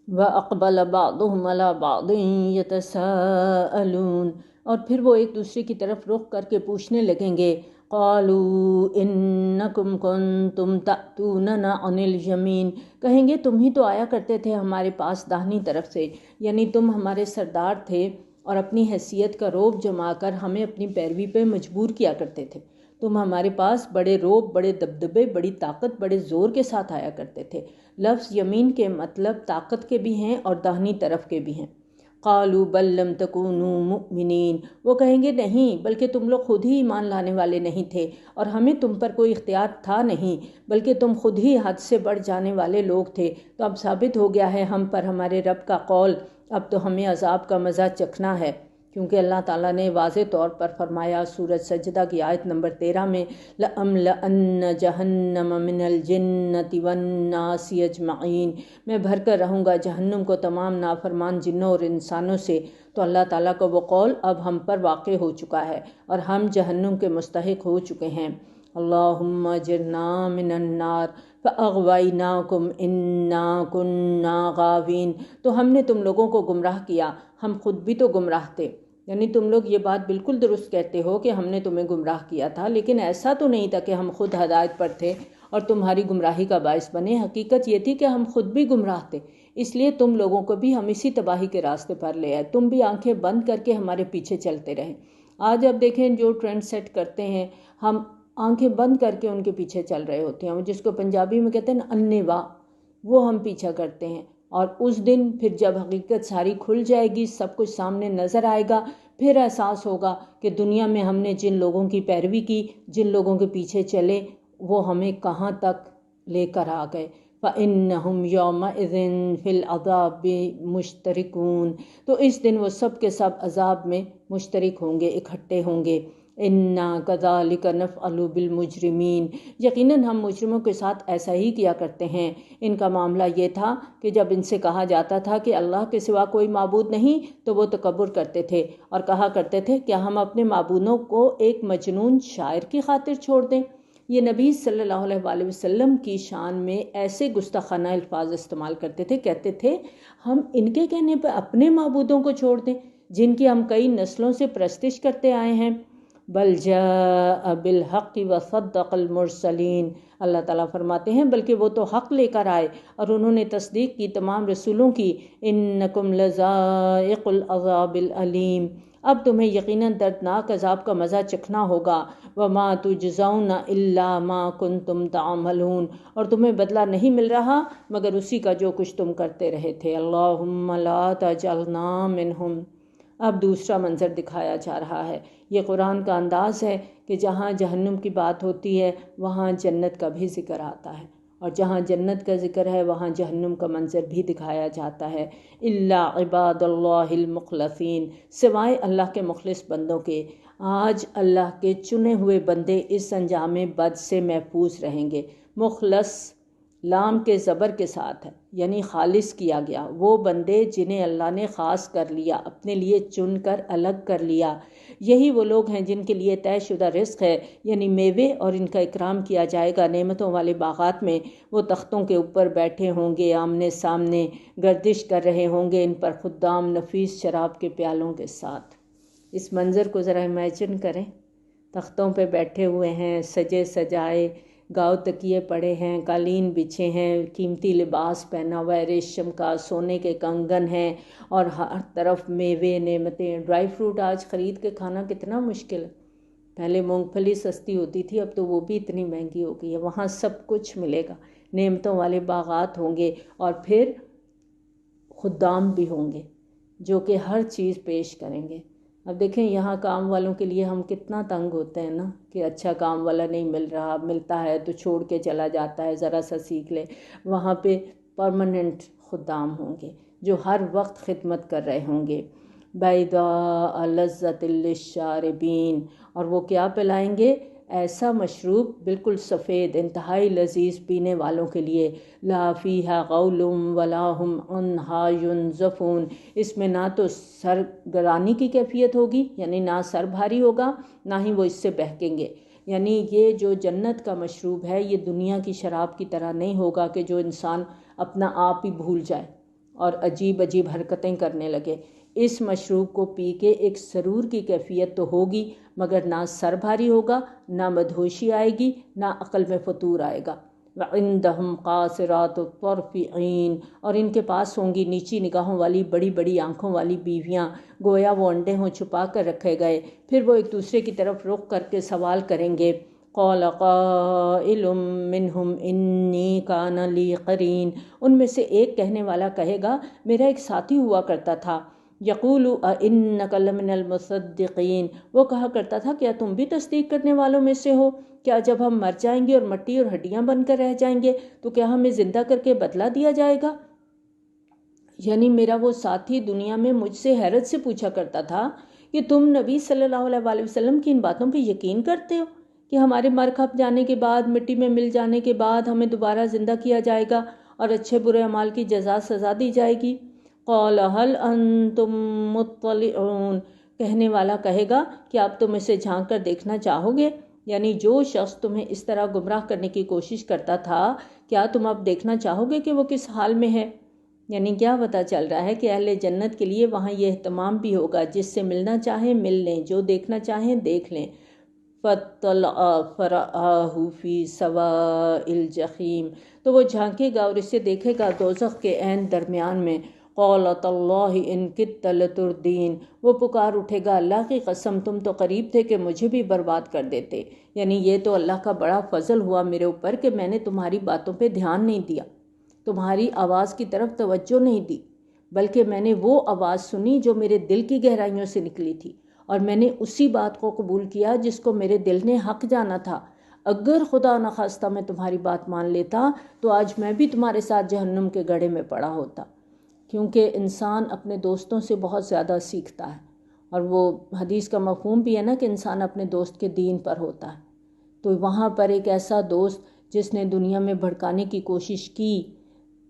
وَأَقْبَلَ بَعْضُهُمْ عَلَى بَعْضٍ يَتَسَاءَلُونَ، اور پھر وہ ایک دوسرے کی طرف رخ کر کے پوچھنے لگیں گے، قَالُوا إِنَّكُمْ كُنْتُمْ تَأْتُونَنَا عَنِ الْيَمِينِ، کہیں گے تم ہی تو آیا کرتے تھے ہمارے پاس داہنی طرف سے، یعنی تم ہمارے سردار تھے اور اپنی حیثیت کا رعب جما کر ہمیں اپنی پیروی پہ مجبور کیا کرتے تھے، تم ہمارے پاس بڑے رعب، بڑے دبدبے، بڑی طاقت، بڑے زور کے ساتھ آیا کرتے تھے۔ لفظ یمین کے مطلب طاقت کے بھی ہیں اور داہنی طرف کے بھی ہیں۔ قالوا بل لم تکونوا مؤمنین، وہ کہیں گے نہیں، بلکہ تم لوگ خود ہی ایمان لانے والے نہیں تھے اور ہمیں تم پر کوئی اختیار تھا نہیں، بلکہ تم خود ہی حد سے بڑھ جانے والے لوگ تھے۔ تو اب ثابت ہو گیا ہے ہم پر ہمارے رب کا قول، اب تو ہمیں عذاب کا مزہ چکھنا ہے، کیونکہ اللہ تعالیٰ نے واضح طور پر فرمایا سورۃ سجدہ کی آیت نمبر 13 میں، لَأَمْلَأَنَّ جَهَنَّمَ مِنَ الْجِنَّةِ وَالنَّاسِ أَجْمَعِينَ، میں بھر کر رہوں گا جہنم کو تمام نافرمان جنوں اور انسانوں سے۔ تو اللہ تعالیٰ کا وہ قول اب ہم پر واقع ہو چکا ہے اور ہم جہنم کے مستحق ہو چکے ہیں۔ اللہم اجرنا من النار فاغویناکم انا کنا غاوین، تو ہم نے تم لوگوں کو گمراہ کیا، ہم خود بھی تو گمراہ تھے، یعنی تم لوگ یہ بات بالکل درست کہتے ہو کہ ہم نے تمہیں گمراہ کیا تھا، لیکن ایسا تو نہیں تھا کہ ہم خود ہدایت پر تھے اور تمہاری گمراہی کا باعث بنے، حقیقت یہ تھی کہ ہم خود بھی گمراہ تھے، اس لیے تم لوگوں کو بھی ہم اسی تباہی کے راستے پر لے آئے، تم بھی آنکھیں بند کر کے ہمارے پیچھے چلتے رہے۔ آج اب دیکھیں جو ٹرینڈ سیٹ کرتے ہیں، ہم آنکھیں بند کر کے ان کے پیچھے چل رہے ہوتے ہیں، جس کو پنجابی میں کہتے ہیں نا انے واہ، وہ ہم پیچھا کرتے ہیں، اور اس دن پھر جب حقیقت ساری کھل جائے گی، سب کچھ سامنے نظر آئے گا، پھر احساس ہوگا کہ دنیا میں ہم نے جن لوگوں کی پیروی کی، جن لوگوں کے پیچھے چلے، وہ ہمیں کہاں تک لے کر آ گئے۔ فَإِنَّهُمْ يَوْمَئِذٍ فِي الْعَذَابِ مُشْتَرِكُونَ، تو اس دن وہ سب کے سب عذاب میں مشترک ہوں گے، اکٹھے ہوں گے۔ اِنَّا كَذَلِكَ نَفْعَلُ بِالْمُجْرِمِينَ، یقیناً ہم مجرموں کے ساتھ ایسا ہی کیا کرتے ہیں۔ ان کا معاملہ یہ تھا کہ جب ان سے کہا جاتا تھا کہ اللہ کے سوا کوئی معبود نہیں، تو وہ تکبر کرتے تھے اور کہا کرتے تھے کیا ہم اپنے معبودوں کو ایک مجنون شاعر کی خاطر چھوڑ دیں؟ یہ نبی صلی اللہ علیہ وآلہ وسلم کی شان میں ایسے گستاخانہ الفاظ استعمال کرتے تھے، کہتے تھے ہم ان کے کہنے پہ اپنے معبودوں کو چھوڑ دیں جن کی ہم کئی نسلوں سے پرستش کرتے آئے ہیں۔ بل جاء بالحق وصدق المرسلین، اللہ تعالیٰ فرماتے ہیں بلکہ وہ تو حق لے کر آئے اور انہوں نے تصدیق کی تمام رسولوں کی۔ انکم لذائق العذاب العلیم، اب تمہیں یقیناً دردناک عذاب کا مزہ چکھنا ہوگا۔ وما تجزون الا ما کنتم تعملون، اور تمہیں بدلہ نہیں مل رہا مگر اسی کا جو کچھ تم کرتے رہے تھے۔ اللہم لا تجعلنا منہم، اب دوسرا منظر دکھایا جا رہا ہے۔ یہ قرآن کا انداز ہے کہ جہاں جہنم کی بات ہوتی ہے وہاں جنت کا بھی ذکر آتا ہے، اور جہاں جنت کا ذکر ہے وہاں جہنم کا منظر بھی دکھایا جاتا ہے۔ الا عباد اللہ المخلصین، سوائے اللہ کے مخلص بندوں کے۔ آج اللہ کے چنے ہوئے بندے اس انجام بد سے محفوظ رہیں گے۔ مخلص لام کے زبر کے ساتھ ہے، یعنی خالص کیا گیا، وہ بندے جنہیں اللہ نے خاص کر لیا، اپنے لیے چن کر الگ کر لیا۔ یہی وہ لوگ ہیں جن کے لیے طے شدہ رزق ہے، یعنی میوے، اور ان کا اکرام کیا جائے گا نعمتوں والے باغات میں۔ وہ تختوں کے اوپر بیٹھے ہوں گے، آمنے سامنے گردش کر رہے ہوں گے، ان پر خدام نفیس شراب کے پیالوں کے ساتھ۔ اس منظر کو ذرا امیجن کریں، تختوں پہ بیٹھے ہوئے ہیں، سجے سجائے، گاؤ تکیے پڑے ہیں، قالین بچھے ہیں، قیمتی لباس پہنا ہوا ہے ریشم کا، سونے کے کنگن ہیں، اور ہر طرف میوے نعمتیں۔ ڈرائی فروٹ آج خرید کے کھانا کتنا مشکل ہے، پہلے مونگ پھلی سستی ہوتی تھی، اب تو وہ بھی اتنی مہنگی ہو گئی ہے۔ وہاں سب کچھ ملے گا، نعمتوں والے باغات ہوں گے، اور پھر خدام بھی ہوں گے جو کہ ہر چیز پیش کریں گے۔ اب دیکھیں یہاں کام والوں کے لیے ہم کتنا تنگ ہوتے ہیں نا، کہ اچھا کام والا نہیں مل رہا، ملتا ہے تو چھوڑ کے چلا جاتا ہے، ذرا سا سیکھ لے۔ وہاں پہ پرماننٹ خدام ہوں گے جو ہر وقت خدمت کر رہے ہوں گے۔ بیضاء لذۃ للشاربین، اور وہ کیا پلائیں گے؟ ایسا مشروب بالکل سفید، انتہائی لذیذ پینے والوں کے لیے۔ لا فیہا غول ولا ہم عنہا ینزفون، اس میں نہ تو سرگرانی کی کیفیت ہوگی، یعنی نہ سر بھاری ہوگا، نہ ہی وہ اس سے بہکیں گے۔ یعنی یہ جو جنت کا مشروب ہے یہ دنیا کی شراب کی طرح نہیں ہوگا کہ جو انسان اپنا آپ ہی بھول جائے اور عجیب عجیب حرکتیں کرنے لگے۔ اس مشروب کو پی کے ایک سرور کی کیفیت تو ہوگی، مگر نہ سر بھاری ہوگا، نہ مدہوشی آئے گی، نہ عقل میں فطور آئے گا۔ وَعِندَهُمْ قَاصِرَاتُ الطَّرْفِ عِین، اور ان کے پاس ہوں گی نیچی نگاہوں والی بڑی بڑی آنکھوں والی بیویاں، گویا وہ انڈے ہوں چھپا کر رکھے گئے۔ پھر وہ ایک دوسرے کی طرف رخ کر کے سوال کریں گے۔ قَالَ قَائِلٌ مِّنْهُمْ إِنِّي كَانَ لِي قَرِینٌ، ان میں سے ایک کہنے والا کہے گا میرا ایک ساتھی ہوا کرتا تھا۔ یقول أَإِنَّكَ لَمِنَ الْمُصَدِّقِینَ، وہ کہا کرتا تھا کیا تم بھی تصدیق کرنے والوں میں سے ہو؟ کیا جب ہم مر جائیں گے اور مٹی اور ہڈیاں بن کر رہ جائیں گے تو کیا ہمیں زندہ کر کے بدلہ دیا جائے گا؟ یعنی میرا وہ ساتھی دنیا میں مجھ سے حیرت سے پوچھا کرتا تھا کہ تم نبی صلی اللہ علیہ وسلم کی ان باتوں پہ یقین کرتے ہو کہ ہمارے مر کھپ جانے کے بعد، مٹی میں مل جانے کے بعد ہمیں دوبارہ زندہ کیا جائے گا اور اچھے برے اعمال کی جزا سزا دی جائے گی؟ قال هل انتم مطلعون، کہنے والا کہے گا کہ اب تم اسے جھانک کر دیکھنا چاہو گے؟ یعنی جو شخص تمہیں اس طرح گمراہ کرنے کی کوشش کرتا تھا، کیا تم اب دیکھنا چاہو گے کہ وہ کس حال میں ہے؟ یعنی کیا پتہ چل رہا ہے کہ اہل جنت کے لیے وہاں یہ اہتمام بھی ہوگا، جس سے ملنا چاہیں مل لیں، جو دیکھنا چاہیں دیکھ لیں۔ فَاطَّلَعَ فَرَآهُ فِي سَوَاءِ الْجَحِیمِ، تو وہ جھانکے گا اور اسے دیکھے گا دوزخ کے عین درمیان میں۔ قَالَ تَاللَّهِ إِن كِدتَّ لَتُرْدِینِ، وہ پکار اٹھے گا اللہ کی قسم تم تو قریب تھے کہ مجھے بھی برباد کر دیتے۔ یعنی یہ تو اللہ کا بڑا فضل ہوا میرے اوپر کہ میں نے تمہاری باتوں پہ دھیان نہیں دیا، تمہاری آواز کی طرف توجہ نہیں دی، بلکہ میں نے وہ آواز سنی جو میرے دل کی گہرائیوں سے نکلی تھی، اور میں نے اسی بات کو قبول کیا جس کو میرے دل نے حق جانا تھا۔ اگر خدا نخواستہ میں تمہاری بات مان لیتا تو آج میں بھی تمہارے ساتھ جہنم کے گڑھے میں پڑا ہوتا، کیونکہ انسان اپنے دوستوں سے بہت زیادہ سیکھتا ہے، اور وہ حدیث کا مفہوم بھی ہے نا کہ انسان اپنے دوست کے دین پر ہوتا ہے۔ تو وہاں پر ایک ایسا دوست جس نے دنیا میں بھڑکانے کی کوشش کی،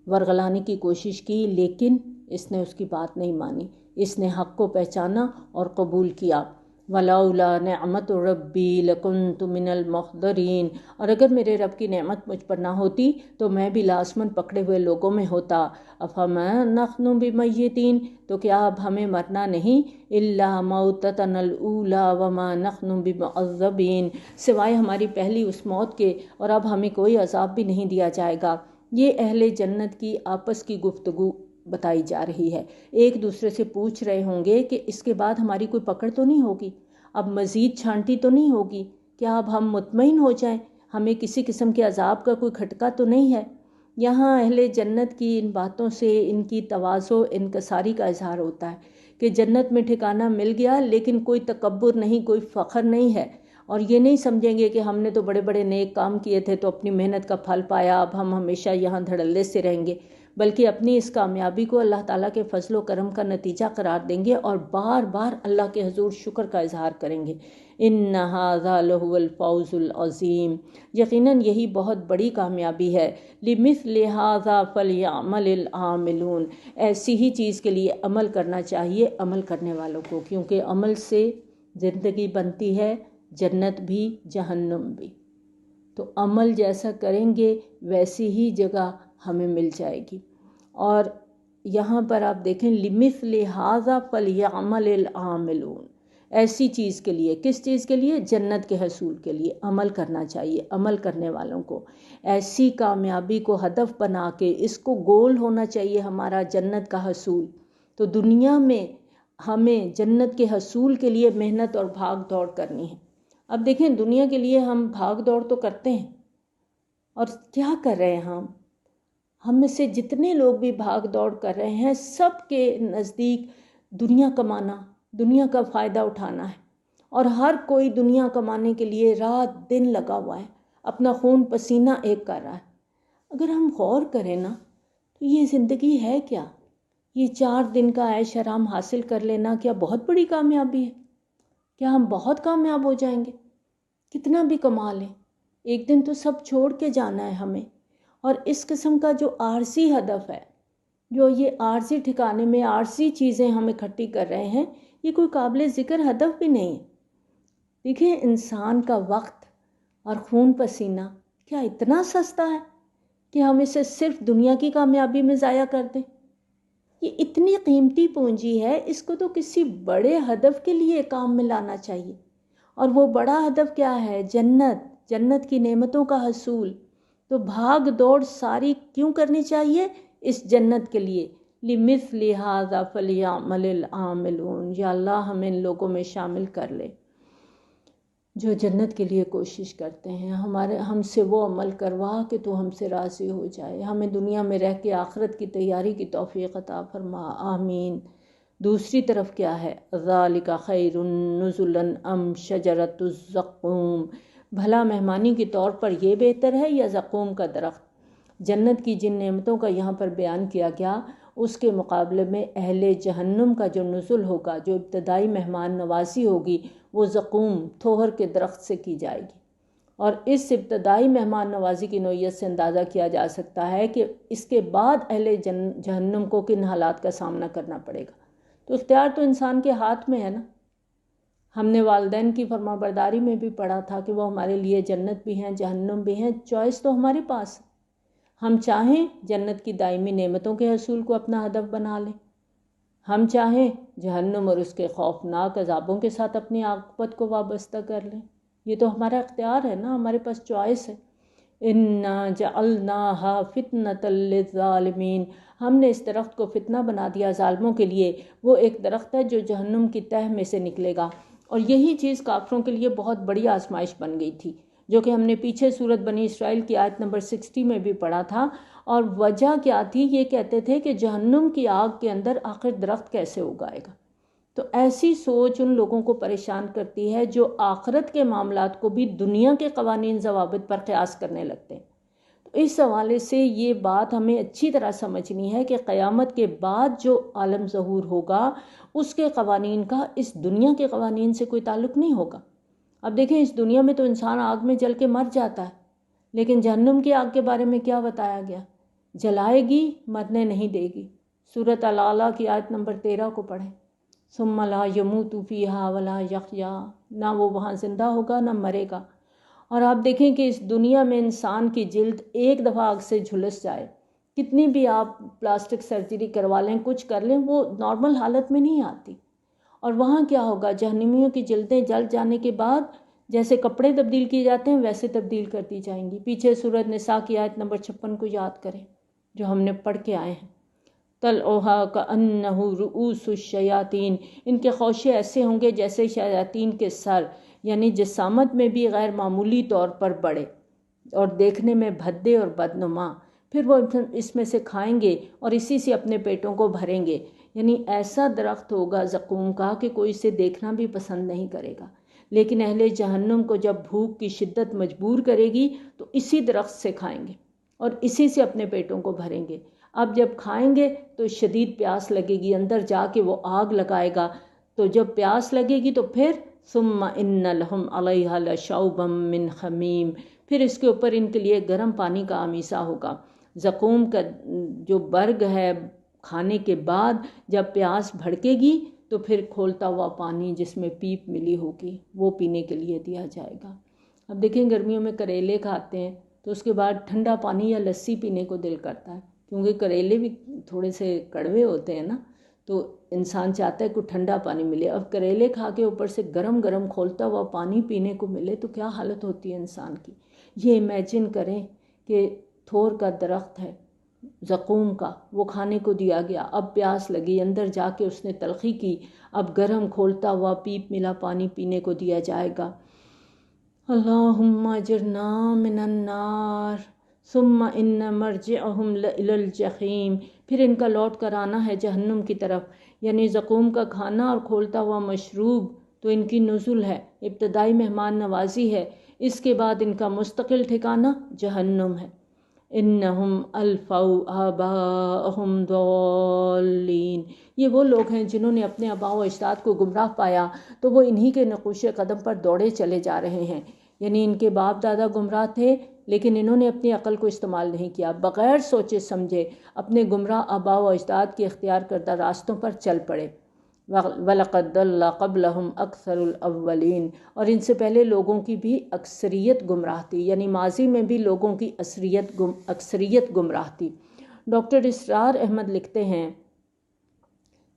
ورغلانے کی کوشش کی، لیکن اس نے اس کی بات نہیں مانی، اس نے حق کو پہچانا اور قبول کیا۔ وَلَوْلَا نِعْمَةُ رَبِّي لَكُنْتُ مِنَ الْمُحْضَرِينَ، اور اگر میرے رب کی نعمت مجھ پر نہ ہوتی تو میں بھی لازماً پکڑے ہوئے لوگوں میں ہوتا۔ أَفَمَا نَحْنُ بِمَيِّتِينَ، تو کیا اب ہمیں مرنا نہیں؟ إِلَّا مَوْتَتَنَا الْأُولَىٰ وَمَا نَحْنُ بِمُعَذَّبِينَ، سوائے ہماری پہلی اس موت کے، اور اب ہمیں کوئی عذاب بھی نہیں دیا جائے گا۔ یہ اہل جنت کی آپس کی گفتگو بتائی جا رہی ہے۔ ایک دوسرے سے پوچھ رہے ہوں گے کہ اس کے بعد ہماری کوئی پکڑ تو نہیں ہوگی، اب مزید چھانٹی تو نہیں ہوگی، کیا اب ہم مطمئن ہو جائیں، ہمیں کسی قسم کے عذاب کا کوئی کھٹکا تو نہیں ہے؟ یہاں اہل جنت کی ان باتوں سے ان کی تواضع انکساری کا اظہار ہوتا ہے کہ جنت میں ٹھکانہ مل گیا، لیکن کوئی تکبر نہیں، کوئی فخر نہیں ہے، اور یہ نہیں سمجھیں گے کہ ہم نے تو بڑے بڑے نیک کام کیے تھے تو اپنی محنت کا پھل پایا، اب ہم ہمیشہ یہاں دھڑلے سے رہیں گے، بلکہ اپنی اس کامیابی کو اللہ تعالیٰ کے فضل و کرم کا نتیجہ قرار دیں گے اور بار بار اللہ کے حضور شکر کا اظہار کریں گے۔ ان ھذا لہو الفوز العظیم، یقیناً یہی بہت بڑی کامیابی ہے۔ لمثل ھذا فلیعمل العاملون، ایسی ہی چیز کے لیے عمل کرنا چاہیے عمل کرنے والوں کو، کیونکہ عمل سے زندگی بنتی ہے، جنت بھی جہنم بھی۔ تو عمل جیسا کریں گے ویسی ہی جگہ ہمیں مل جائے گی۔ اور یہاں پر آپ دیکھیں لمثل ھذا فلیعمل العاملون، ایسی چیز کے لیے، کس چیز کے لیے؟ جنت کے حصول کے لیے عمل کرنا چاہیے عمل کرنے والوں کو۔ ایسی کامیابی کو ہدف بنا کے اس کو گول ہونا چاہیے ہمارا جنت کا حصول۔ تو دنیا میں ہمیں جنت کے حصول کے لیے محنت اور بھاگ دوڑ کرنی ہے۔ اب دیکھیں دنیا کے لیے ہم بھاگ دوڑ تو کرتے ہیں، اور کیا کر رہے ہیں ہم میں سے جتنے لوگ بھی بھاگ دوڑ کر رہے ہیں سب کے نزدیک دنیا کمانا، دنیا کا فائدہ اٹھانا ہے، اور ہر کوئی دنیا کمانے کے لیے رات دن لگا ہوا ہے، اپنا خون پسینہ ایک کر رہا ہے۔ اگر ہم غور کریں نا تو یہ زندگی ہے کیا؟ یہ 4 دن کا عیش آرام حاصل کر لینا کیا بہت بڑی کامیابی ہے؟ کیا ہم بہت کامیاب ہو جائیں گے؟ کتنا بھی کما لیں، ایک دن تو سب چھوڑ کے جانا ہے ہمیں۔ اور اس قسم کا جو عارضی ہدف ہے، جو یہ عارضی ٹھکانے میں عارضی چیزیں ہم اکٹھی کر رہے ہیں، یہ کوئی قابل ذکر ہدف بھی نہیں ہے۔ دیکھیں انسان کا وقت اور خون پسینہ کیا اتنا سستا ہے کہ ہم اسے صرف دنیا کی کامیابی میں ضائع کر دیں؟ یہ اتنی قیمتی پونجی ہے، اس کو تو کسی بڑے ہدف کے لیے کام میں لانا چاہیے، اور وہ بڑا ہدف کیا ہے؟ جنت کی نعمتوں کا حصول۔ تو بھاگ دوڑ ساری کیوں کرنی چاہیے؟ اس جنت کے لیے۔ لِمِثْلِ هَذَا فَلْيَعْمَلِ الْعَامِلُونَ، یا اللہ ہمیں ان لوگوں میں شامل کر لے جو جنت کے لیے کوشش کرتے ہیں۔ ہم سے وہ عمل کروا کہ تو ہم سے راضی ہو جائے، ہمیں دنیا میں رہ کے آخرت کی تیاری کی توفیق عطا فرما، آمین۔ دوسری طرف کیا ہے؟ ذَلِكَ خَيْرٌ نُزُلًا أَمْ شَجَرَةُ الزَّقُومِ، بھلا مہمانی کے طور پر یہ بہتر ہے یا زقوم کا درخت؟ جنت کی جن نعمتوں کا یہاں پر بیان کیا گیا، اس کے مقابلے میں اہل جہنم کا جو نزل ہوگا، جو ابتدائی مہمان نوازی ہوگی، وہ زقوم تھوہر کے درخت سے کی جائے گی۔ اور اس ابتدائی مہمان نوازی کی نوعیت سے اندازہ کیا جا سکتا ہے کہ اس کے بعد اہل جہنم کو کن حالات کا سامنا کرنا پڑے گا۔ تو اختیار تو انسان کے ہاتھ میں ہے نا۔ ہم نے والدین کی فرما برداری میں بھی پڑھا تھا کہ وہ ہمارے لیے جنت بھی ہیں، جہنم بھی ہیں، چوائس تو ہمارے پاس ہے۔ ہم چاہیں جنت کی دائمی نعمتوں کے حصول کو اپنا ہدف بنا لیں، ہم چاہیں جہنم اور اس کے خوفناک عذابوں کے ساتھ اپنی عاقبت کو وابستہ کر لیں۔ یہ تو ہمارا اختیار ہے نا، ہمارے پاس چوائس ہے۔ اِنَّا جَعَلْنَاهَا فِتْنَةً لِلظَّالِمِينَ، ہم نے اس درخت کو فتنہ بنا دیا ظالموں کے لیے۔ وہ ایک درخت ہے جو جہنم کی تہ میں سے نکلے گا، اور یہی چیز کافروں کے لیے بہت بڑی آزمائش بن گئی تھی، جو کہ ہم نے پیچھے سورت بنی اسرائیل کی آیت نمبر 60 میں بھی پڑھا تھا۔ اور وجہ کیا تھی؟ یہ کہتے تھے کہ جہنم کی آگ کے اندر آخر درخت کیسے اگائے گا؟ تو ایسی سوچ ان لوگوں کو پریشان کرتی ہے جو آخرت کے معاملات کو بھی دنیا کے قوانین ضوابط پر قیاس کرنے لگتے ہیں۔ تو اس حوالے سے یہ بات ہمیں اچھی طرح سمجھنی ہے کہ قیامت کے بعد جو عالم ظہور ہوگا، اس کے قوانین کا اس دنیا کے قوانین سے کوئی تعلق نہیں ہوگا۔ اب دیکھیں، اس دنیا میں تو انسان آگ میں جل کے مر جاتا ہے، لیکن جہنم کی آگ کے بارے میں کیا بتایا گیا؟ جلائے گی، مرنے نہیں دے گی۔ سورۃ الاعلیٰ کی آیت نمبر 13 کو پڑھیں۔ ثم لا يموت فيها ولا يحيا، نہ وہ وہاں زندہ ہوگا نہ مرے گا۔ اور آپ دیکھیں کہ اس دنیا میں انسان کی جلد ایک دفعہ آگ سے جھلس جائے، کتنی بھی آپ پلاسٹک سرجری کروا لیں، کچھ کر لیں، وہ نارمل حالت میں نہیں آتی۔ اور وہاں کیا ہوگا؟ جہنمیوں کی جلدیں جل جانے کے بعد جیسے کپڑے تبدیل کیے جاتے ہیں، ویسے تبدیل کر دی جائیں گی۔ پیچھے سورۃ نساء کی آیت نمبر 56 کو یاد کریں جو ہم نے پڑھ کے آئے ہیں۔ طلعها كأنه رؤوس الشیاطین، ان کے خوشے ایسے ہوں گے جیسے شیاطین کے سر، یعنی جسامت میں بھی غیر معمولی طور پر بڑے اور دیکھنے میں بھدے اور بدنما۔ پھر وہ اس میں سے کھائیں گے اور اسی سے اپنے پیٹوں کو بھریں گے۔ یعنی ایسا درخت ہوگا زقوم کا کہ کوئی اسے دیکھنا بھی پسند نہیں کرے گا۔ لیکن اہل جہنم کو جب بھوک کی شدت مجبور کرے گی تو اسی درخت سے کھائیں گے اور اسی سے اپنے پیٹوں کو بھریں گے۔ اب جب کھائیں گے تو شدید پیاس لگے گی، اندر جا کے وہ آگ لگائے گا، تو جب پیاس لگے گی تو پھر ثم ان لہم علیہا لشوبا من حمیم، پھر اس کے اوپر ان کے لیے گرم پانی کا آمیزہ ہوگا۔ زقوم کا جو برگ ہے، کھانے کے بعد جب پیاس بھڑکے گی تو پھر کھولتا ہوا پانی جس میں پیپ ملی ہوگی وہ پینے کے لیے دیا جائے گا۔ اب دیکھیں، گرمیوں میں کریلے کھاتے ہیں تو اس کے بعد ٹھنڈا پانی یا لسی پینے کو دل کرتا ہے، کیونکہ کریلے بھی تھوڑے سے کڑوے ہوتے ہیں نا، تو انسان چاہتا ہے کہ ٹھنڈا پانی ملے۔ اب کریلے کھا کے اوپر سے گرم گرم کھولتا ہوا پانی پینے کو ملے تو کیا حالت ہوتی ہے انسان کی۔ یہ امیجن کریں کہ تھور کا درخت ہے زقوم کا، وہ کھانے کو دیا گیا، اب پیاس لگی، اندر جا کے اس نے تلخی کی، اب گرم کھولتا ہوا پیپ ملا پانی پینے کو دیا جائے گا۔ اللہم اجرنا من النار ثم ان مرجعہم الی الجحیم، پھر ان کا لوٹ کر آنا ہے جہنم کی طرف۔ یعنی زقوم کا کھانا اور کھولتا ہوا مشروب تو ان کی نزل ہے، ابتدائی مہمان نوازی ہے، اس کے بعد ان کا مستقل ٹھکانہ جہنم ہے۔ انہم الفوا آباءہم ضالین، یہ وہ لوگ ہیں جنہوں نے اپنے آباء و اجداد کو گمراہ پایا تو وہ انہی کے نقوش قدم پر دوڑے چلے جا رہے ہیں۔ یعنی ان کے باپ دادا گمراہ تھے لیکن انہوں نے اپنی عقل کو استعمال نہیں کیا، بغیر سوچے سمجھے اپنے گمراہ آباء و اجداد کے اختیار کردہ راستوں پر چل پڑے۔ وَلَقَدْ ضَلَّ قَبْلَهُمْ أَكْثَرُ الْأَوَّلِينَ، اور ان سے پہلے لوگوں کی بھی اکثریت گمراہ تھی، یعنی ماضی میں بھی لوگوں کی اکثریت گمراہ تھی۔ ڈاکٹر اسرار احمد لکھتے ہیں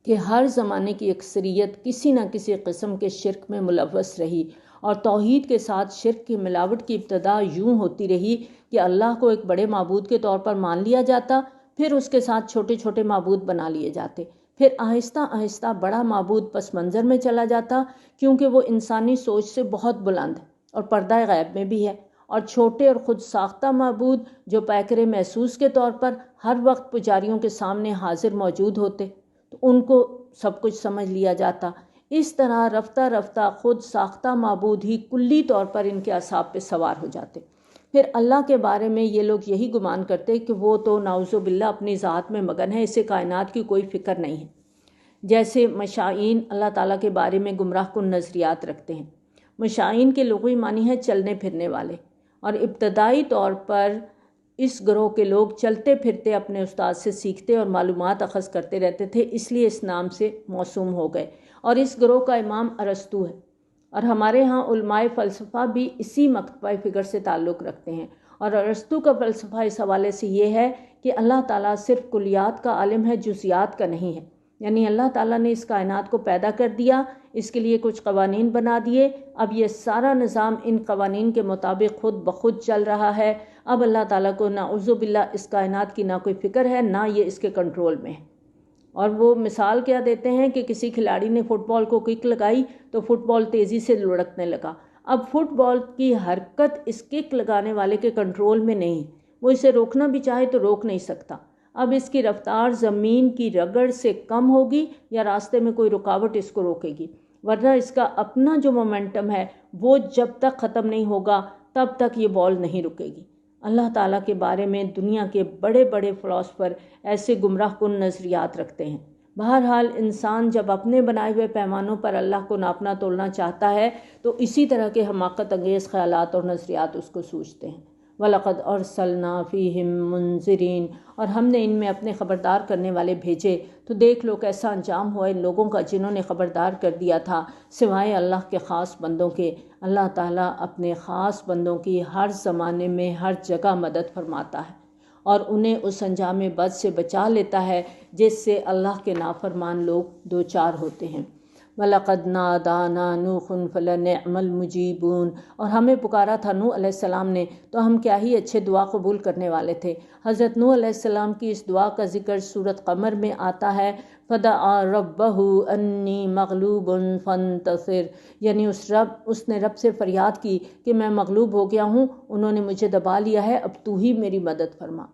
کہ ہر زمانے کی اکثریت کسی نہ کسی قسم کے شرک میں ملوث رہی، اور توحید کے ساتھ شرک کی ملاوٹ کی ابتدا یوں ہوتی رہی کہ اللہ کو ایک بڑے معبود کے طور پر مان لیا جاتا، پھر اس کے ساتھ چھوٹے چھوٹے معبود بنا لیے جاتے، پھر آہستہ آہستہ بڑا معبود پس منظر میں چلا جاتا، کیونکہ وہ انسانی سوچ سے بہت بلند ہے اور پردہ غیب میں بھی ہے، اور چھوٹے اور خود ساختہ معبود جو پیکر محسوس کے طور پر ہر وقت پجاریوں کے سامنے حاضر موجود ہوتے تو ان کو سب کچھ سمجھ لیا جاتا۔ اس طرح رفتہ رفتہ خود ساختہ معبود ہی کلی طور پر ان کے اعصاب پہ سوار ہو جاتے۔ پھر اللہ کے بارے میں یہ لوگ یہی گمان کرتے کہ وہ تو نعوذ باللہ اپنی ذات میں مگن ہے، اسے کائنات کی کوئی فکر نہیں ہے۔ جیسے مشائین اللہ تعالیٰ کے بارے میں گمراہ کن نظریات رکھتے ہیں۔ مشائین کے لغوی معنی ہے چلنے پھرنے والے، اور ابتدائی طور پر اس گروہ کے لوگ چلتے پھرتے اپنے استاد سے سیکھتے اور معلومات اخذ کرتے رہتے تھے، اس لیے اس نام سے موسوم ہو گئے، اور اس گروہ کا امام ارسطو ہے۔ اور ہمارے ہاں علماء فلسفہ بھی اسی مکتبہ فکر سے تعلق رکھتے ہیں، اور ارسطو کا فلسفہ اس حوالے سے یہ ہے کہ اللہ تعالیٰ صرف کلیات کا عالم ہے، جزیات کا نہیں ہے، یعنی اللہ تعالیٰ نے اس کائنات کو پیدا کر دیا، اس کے لیے کچھ قوانین بنا دیے، اب یہ سارا نظام ان قوانین کے مطابق خود بخود چل رہا ہے۔ اب اللہ تعالیٰ کو نعوذ باللہ اس کائنات کی نہ کوئی فکر ہے، نہ یہ اس کے کنٹرول میں ہے۔ اور وہ مثال کیا دیتے ہیں کہ کسی کھلاڑی نے فٹ بال کو کک لگائی تو فٹ بال تیزی سے لڑکنے لگا۔ اب فٹ بال کی حرکت اس کک لگانے والے کے کنٹرول میں نہیں، وہ اسے روکنا بھی چاہے تو روک نہیں سکتا۔ اب اس کی رفتار زمین کی رگڑ سے کم ہوگی یا راستے میں کوئی رکاوٹ اس کو روکے گی، ورنہ اس کا اپنا جو مومنٹم ہے وہ جب تک ختم نہیں ہوگا تب تک یہ بال نہیں رکے گی۔ اللہ تعالیٰ کے بارے میں دنیا کے بڑے بڑے فلاسفر ایسے گمراہ کن نظریات رکھتے ہیں۔ بہرحال انسان جب اپنے بنائے ہوئے پیمانوں پر اللہ کو ناپنا تولنا چاہتا ہے تو اسی طرح کے حماقت انگیز خیالات اور نظریات اس کو سوچتے ہیں۔ وَلَقَدْ أَرْسَلْنَا فِيهِمْ مُنذِرِينَ، اور ہم نے ان میں اپنے خبردار کرنے والے بھیجے، تو دیکھ لو کیسا انجام ہوا ان لوگوں کا جنہوں نے خبردار کر دیا تھا سوائے اللہ کے خاص بندوں کے۔ اللہ تعالیٰ اپنے خاص بندوں کی ہر زمانے میں ہر جگہ مدد فرماتا ہے، اور انہیں اس انجام بد سے بچا لیتا ہے جس سے اللہ کے نافرمان لوگ دوچار ہوتے ہیں۔ وَلَقَدْ نَادَانَا نُوحٌ فَلَنِعْمَ الْمُجِيبُونَ، اور ہمیں پکارا تھا نوح علیہ السلام نے تو ہم کیا ہی اچھے دعا قبول کرنے والے تھے۔ حضرت نوح علیہ السلام کی اس دعا کا ذکر سورۃ قمر میں آتا ہے، فَدَعَا رَبَّهُ أَنِّي مَغْلُوبٌ فَانتَصِرْ، یعنی اس نے رب سے فریاد کی کہ میں مغلوب ہو گیا ہوں، انہوں نے مجھے دبا لیا ہے، اب تو ہی میری مدد فرما،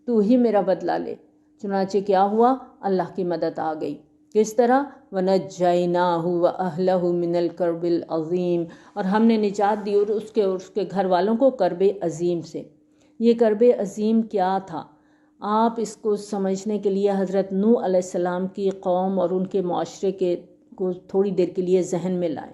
تو ہی میرا بدلہ لے۔ چنانچہ کیا ہوا، اللہ کی مدد آ گئی۔ کس طرح؟ وَنَجَّيْنَاهُ وَأَهْلَهُ مِنَ الْكَرْبِ الْعَظِيمِ، اور ہم نے نجات دی اور اس کے گھر والوں کو کرب عظیم سے۔ یہ کرب عظیم کیا تھا؟ آپ اس کو سمجھنے کے لیے حضرت نوح علیہ السلام کی قوم اور ان کے معاشرے کو تھوڑی دیر کے لیے ذہن میں لائیں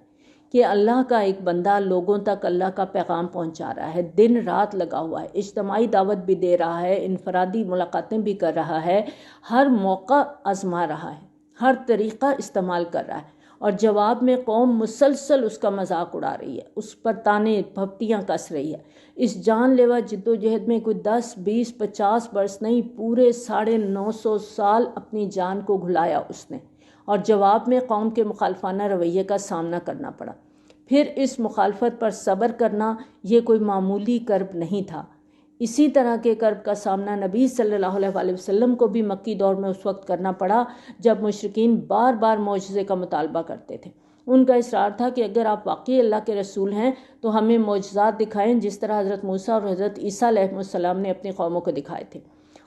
کہ اللہ کا ایک بندہ لوگوں تک اللہ کا پیغام پہنچا رہا ہے، دن رات لگا ہوا ہے، اجتماعی دعوت بھی دے رہا ہے، انفرادی ملاقاتیں بھی کر رہا ہے، ہر موقع آزما رہا ہے، ہر طریقہ استعمال کر رہا ہے، اور جواب میں قوم مسلسل اس کا مذاق اڑا رہی ہے، اس پر تانے پھپتیاں کس رہی ہے۔ اس جان لیوا جد و جہد میں کوئی 10 20 50 برس نہیں، پورے 950 سال اپنی جان کو گھلایا اس نے، اور جواب میں قوم کے مخالفانہ رویے کا سامنا کرنا پڑا۔ پھر اس مخالفت پر صبر کرنا یہ کوئی معمولی کرب نہیں تھا۔ اسی طرح کے کرب کا سامنا نبی صلی اللہ علیہ وسلم کو بھی مکی دور میں اس وقت کرنا پڑا جب مشرکین بار بار معجزے کا مطالبہ کرتے تھے۔ ان کا اصرار تھا کہ اگر آپ واقعی اللہ کے رسول ہیں تو ہمیں معجزات دکھائیں جس طرح حضرت موسیٰ اور حضرت عیسیٰ علیہ السلام نے اپنی قوموں کو دکھائے تھے،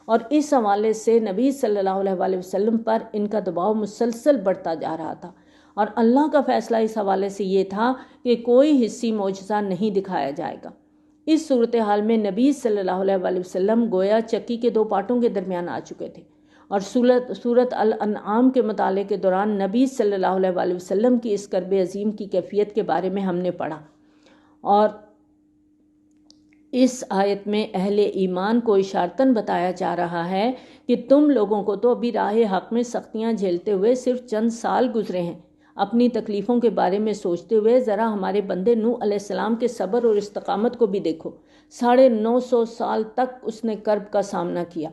اور اس حوالے سے نبی صلی اللہ علیہ وسلم پر ان کا دباؤ مسلسل بڑھتا جا رہا تھا، اور اللہ کا فیصلہ اس حوالے سے یہ تھا کہ کوئی حصی معجزہ نہیں دکھایا جائے گا۔ اس صورتحال میں نبی صلی اللہ علیہ وسلم گویا چکی کے 2 پارٹوں کے درمیان آ چکے تھے، اور سورۃ الانعام کے مطالعے کے دوران نبی صلی اللہ علیہ وسلم کی اس کرب عظیم کی کیفیت کے بارے میں ہم نے پڑھا، اور اس آیت میں اہل ایمان کو اشارتاً بتایا جا رہا ہے کہ تم لوگوں کو تو ابھی راہ حق میں سختیاں جھیلتے ہوئے صرف چند سال گزرے ہیں، اپنی تکلیفوں کے بارے میں سوچتے ہوئے ذرا ہمارے بندے نوح علیہ السلام کے صبر اور استقامت کو بھی دیکھو۔ 950 سال تک اس نے کرب کا سامنا کیا،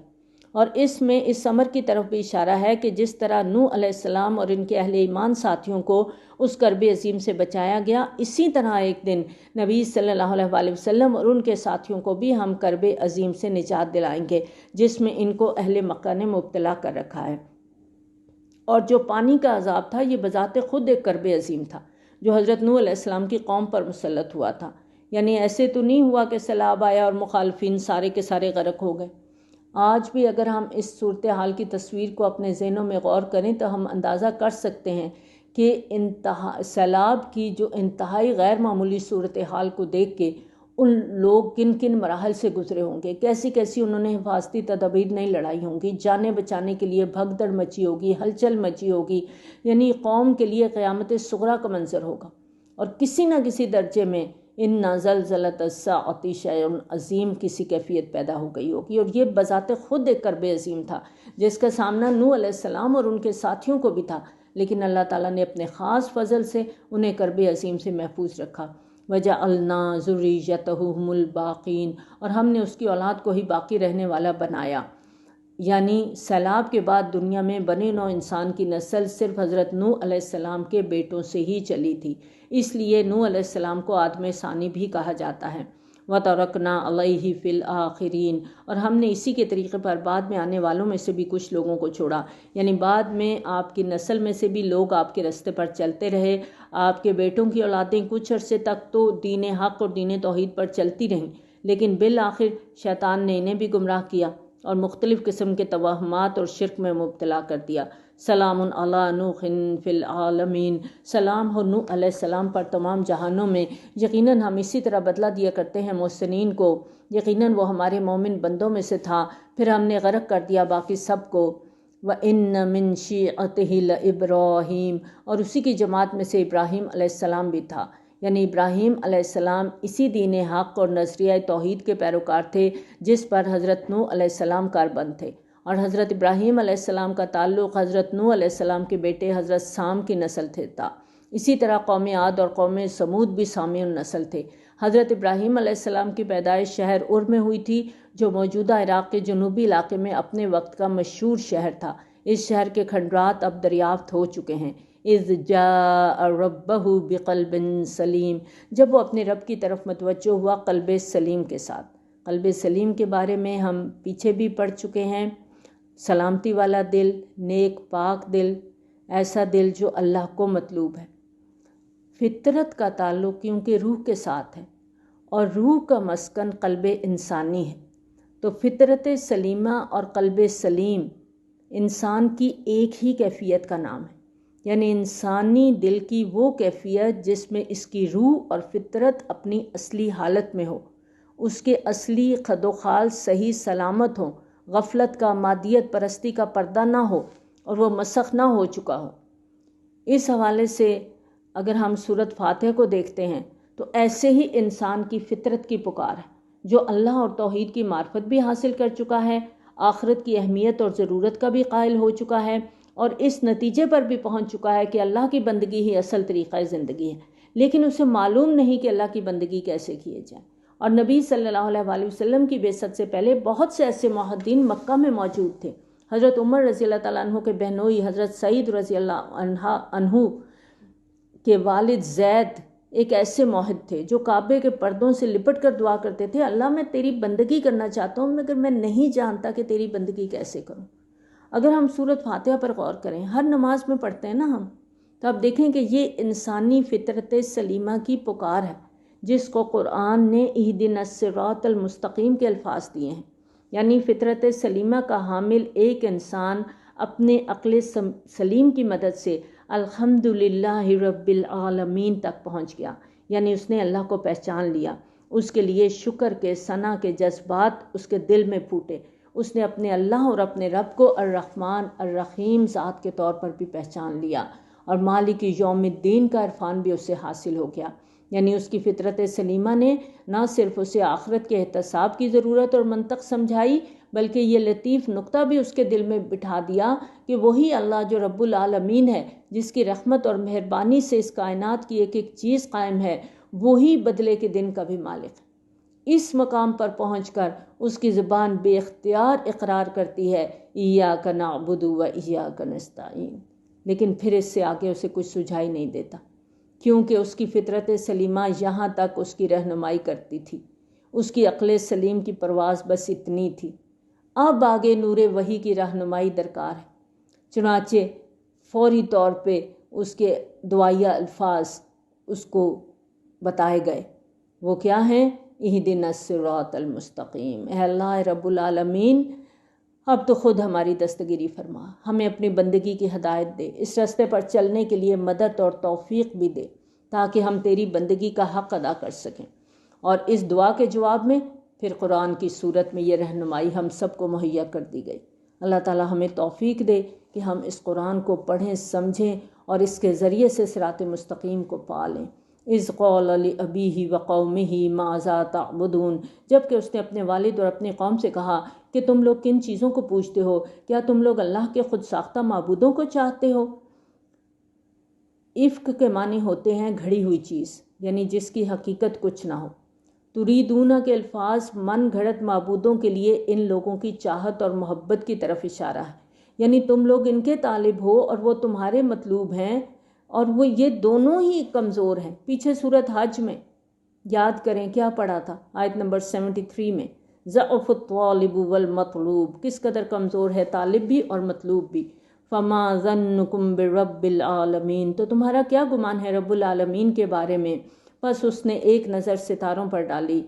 اور اس میں اس امر کی طرف بھی اشارہ ہے کہ جس طرح نوح علیہ السلام اور ان کے اہل ایمان ساتھیوں کو اس کرب عظیم سے بچایا گیا، اسی طرح ایک دن نبی صلی اللہ علیہ وآلہ وسلم اور ان کے ساتھیوں کو بھی ہم کرب عظیم سے نجات دلائیں گے جس میں ان کو اہل مکہ نے مبتلا کر رکھا ہے۔ اور جو پانی کا عذاب تھا یہ بذات خود ایک کرب عظیم تھا جو حضرت نوح علیہ السلام کی قوم پر مسلط ہوا تھا۔ یعنی ایسے تو نہیں ہوا کہ سیلاب آیا اور مخالفین سارے کے سارے غرق ہو گئے۔ آج بھی اگر ہم اس صورتحال کی تصویر کو اپنے ذہنوں میں غور کریں تو ہم اندازہ کر سکتے ہیں کہ سیلاب کی جو انتہائی غیر معمولی صورتحال کو دیکھ کے ان لوگ کن کن مراحل سے گزرے ہوں گے، کیسی کیسی انہوں نے حفاظتی تدابیر نہیں لڑائی ہوں گی، جانیں بچانے کے لیے بھگدڑ مچی ہوگی، ہلچل مچی ہوگی، یعنی قوم کے لیے قیامت صغریٰ کا منظر ہوگا۔ اور کسی نہ کسی درجے میں ان زلزلۃ الساعۃ شیء عظیم کسی کیفیت پیدا ہو گئی ہوگی، اور یہ بذات خود ایک کرب عظیم تھا جس کا سامنا نوح علیہ السلام اور ان کے ساتھیوں کو بھی تھا، لیکن اللہ تعالیٰ نے اپنے خاص فضل سے انہیں کرب عظیم سے محفوظ رکھا۔ وَجَعَلْنَا ذُرِّيَّتَهُ هُمُ الْبَاقِينَ، اور ہم نے اس کی اولاد کو ہی باقی رہنے والا بنایا۔ یعنی سیلاب کے بعد دنیا میں بنی نوع انسان کی نسل صرف حضرت نوح علیہ السلام کے بیٹوں سے ہی چلی تھی، اس لیے نوح علیہ السلام کو آدم ثانی بھی کہا جاتا ہے۔ وَتَرَكْنَا عَلَيْهِ فِي الْآخِرِينَ، اور ہم نے اسی کے طریقے پر بعد میں آنے والوں میں سے بھی کچھ لوگوں کو چھوڑا، یعنی بعد میں آپ کی نسل میں سے بھی لوگ آپ کے رستے پر چلتے رہے۔ آپ کے بیٹوں کی اولادیں کچھ عرصے تک تو دین حق اور دین توحید پر چلتی رہیں، لیکن بالآخر شیطان نے انہیں بھی گمراہ کیا اور مختلف قسم کے توہمات اور شرک میں مبتلا کر دیا۔ سلام علی نوح فی العالمین، سلام ہو نوح علیہ السلام پر تمام جہانوں میں۔ یقیناً ہم اسی طرح بدلہ دیا کرتے ہیں محسنین کو، یقیناً وہ ہمارے مومن بندوں میں سے تھا، پھر ہم نے غرق کر دیا باقی سب کو۔ وَإِنَّ مِن شِيعَتِهِ لَإِبْرَاهِيمَ، اور اسی کی جماعت میں سے ابراہیم علیہ السلام بھی تھا، یعنی ابراہیم علیہ السلام اسی دین حق اور نظریہ توحید کے پیروکار تھے جس پر حضرت نوح علیہ السلام کاربند تھے، اور حضرت ابراہیم علیہ السلام کا تعلق حضرت نوح علیہ السلام کے بیٹے حضرت سام کی نسل سے تھا۔ اسی طرح قوم عاد اور قوم سمود بھی سامی النسل تھے۔ حضرت ابراہیم علیہ السلام کی پیدائش شہر ار میں ہوئی تھی جو موجودہ عراق کے جنوبی علاقے میں اپنے وقت کا مشہور شہر تھا۔ اس شہر کے کھنڈرات اب دریافت ہو چکے ہیں۔ اذ جاء ربہ بقلب سلیم، جب وہ اپنے رب کی طرف متوجہ ہوا قلب سلیم کے ساتھ۔ قلب سلیم کے بارے میں ہم پیچھے بھی پڑھ چکے ہیں۔ سلامتی والا دل، نیک پاک دل، ایسا دل جو اللہ کو مطلوب ہے۔ فطرت کا تعلق کیونکہ روح کے ساتھ ہے اور روح کا مسکن قلب انسانی ہے، تو فطرت سلیمہ اور قلب سلیم انسان کی ایک ہی کیفیت کا نام ہے، یعنی انسانی دل کی وہ کیفیت جس میں اس کی روح اور فطرت اپنی اصلی حالت میں ہو، اس کے اصلی خد و خال صحیح سلامت ہوں، غفلت کا، مادیت پرستی کا پردہ نہ ہو اور وہ مسخ نہ ہو چکا ہو۔ اس حوالے سے اگر ہم سورۃ فاتحہ کو دیکھتے ہیں تو ایسے ہی انسان کی فطرت کی پکار ہے جو اللہ اور توحید کی معرفت بھی حاصل کر چکا ہے، آخرت کی اہمیت اور ضرورت کا بھی قائل ہو چکا ہے، اور اس نتیجے پر بھی پہنچ چکا ہے کہ اللہ کی بندگی ہی اصل طریقہ زندگی ہے، لیکن اسے معلوم نہیں کہ اللہ کی بندگی کیسے کیے جائے۔ اور نبی صلی اللہ علیہ وآلہ وسلم کی بعثت سے پہلے بہت سے ایسے موحدین مکہ میں موجود تھے۔ حضرت عمر رضی اللہ تعالیٰ عنہ کے بہنوئی حضرت سعید رضی اللہ عنہ کے والد زید ایک ایسے موحد تھے جو کعبے کے پردوں سے لپٹ کر دعا کرتے تھے، اللہ میں تیری بندگی کرنا چاہتا ہوں مگر میں نہیں جانتا کہ تیری بندگی کیسے کروں۔ اگر ہم سورۃ فاتحہ پر غور کریں، ہر نماز میں پڑھتے ہیں نا ہم، تو آپ دیکھیں کہ یہ انسانی فطرت سلیمہ کی پکار ہے جس کو قرآن نے اہدنا الصراط المستقیم کے الفاظ دیے ہیں، یعنی فطرت سلیمہ کا حامل ایک انسان اپنے عقل سلیم کی مدد سے الحمدللہ رب العالمین تک پہنچ گیا، یعنی اس نے اللہ کو پہچان لیا، اس کے لیے شکر کے، ثنا کے جذبات اس کے دل میں پھوٹے، اس نے اپنے اللہ اور اپنے رب کو الرحمن الرحیم ذات کے طور پر بھی پہچان لیا، اور مالک یوم الدین کا عرفان بھی اسے حاصل ہو گیا۔ یعنی اس کی فطرت سلیمہ نے نہ صرف اسے آخرت کے احتساب کی ضرورت اور منطق سمجھائی، بلکہ یہ لطیف نقطہ بھی اس کے دل میں بٹھا دیا کہ وہی اللہ جو رب العالمین ہے، جس کی رحمت اور مہربانی سے اس کائنات کی ایک ایک چیز قائم ہے، وہی بدلے کے دن کا بھی مالک ہے۔ اس مقام پر پہنچ کر اس کی زبان بے اختیار اقرار کرتی ہے ایاک نعبد و ایاک نستعین، لیکن پھر اس سے آگے اسے کچھ سجھائی نہیں دیتا، کیونکہ اس کی فطرت سلیمہ یہاں تک اس کی رہنمائی کرتی تھی، اس کی عقل سلیم کی پرواز بس اتنی تھی۔ اب آگے نور وحی کی رہنمائی درکار ہے، چنانچہ فوری طور پہ اس کے دعائیہ الفاظ اس کو بتائے گئے۔ وہ کیا ہیں؟ اہدنا الصراط المستقیم، اے اللہ رب العالمین اب تو خود ہماری دستگیری فرما، ہمیں اپنی بندگی کی ہدایت دے، اس راستے پر چلنے کے لیے مدد اور توفیق بھی دے تاکہ ہم تیری بندگی کا حق ادا کر سکیں۔ اور اس دعا کے جواب میں پھر قرآن کی صورت میں یہ رہنمائی ہم سب کو مہیا کر دی گئی۔ اللہ تعالی ہمیں توفیق دے کہ ہم اس قرآن کو پڑھیں، سمجھیں اور اس کے ذریعے سے صراط مستقیم کو پالیں۔ اذ قال لأبیہ وقومہ ماذا تعبدون، جب کہ اس نے اپنے والد اور اپنی قوم سے کہا کہ تم لوگ کن چیزوں کو پوجتے ہو؟ کیا تم لوگ اللہ کے خود ساختہ معبودوں کو چاہتے ہو؟ افک کے معنی ہوتے ہیں گھڑی ہوئی چیز، یعنی جس کی حقیقت کچھ نہ ہو۔ تریدون کے الفاظ من گھڑت معبودوں کے لیے ان لوگوں کی چاہت اور محبت کی طرف اشارہ ہے، یعنی تم لوگ ان کے طالب ہو اور وہ تمہارے مطلوب ہیں، اور وہ یہ دونوں ہی کمزور ہیں۔ پیچھے سورۃ حج میں یاد کریں کیا پڑھا تھا، آیت نمبر 73 میں، ضعف الطالب والمطلوب، کس قدر کمزور ہے طالب بھی اور مطلوب بھی۔ فما ظنکم برب العالمین، تو تمہارا کیا گمان ہے رب العالمین کے بارے میں؟ بس اس نے ایک نظر ستاروں پر ڈالی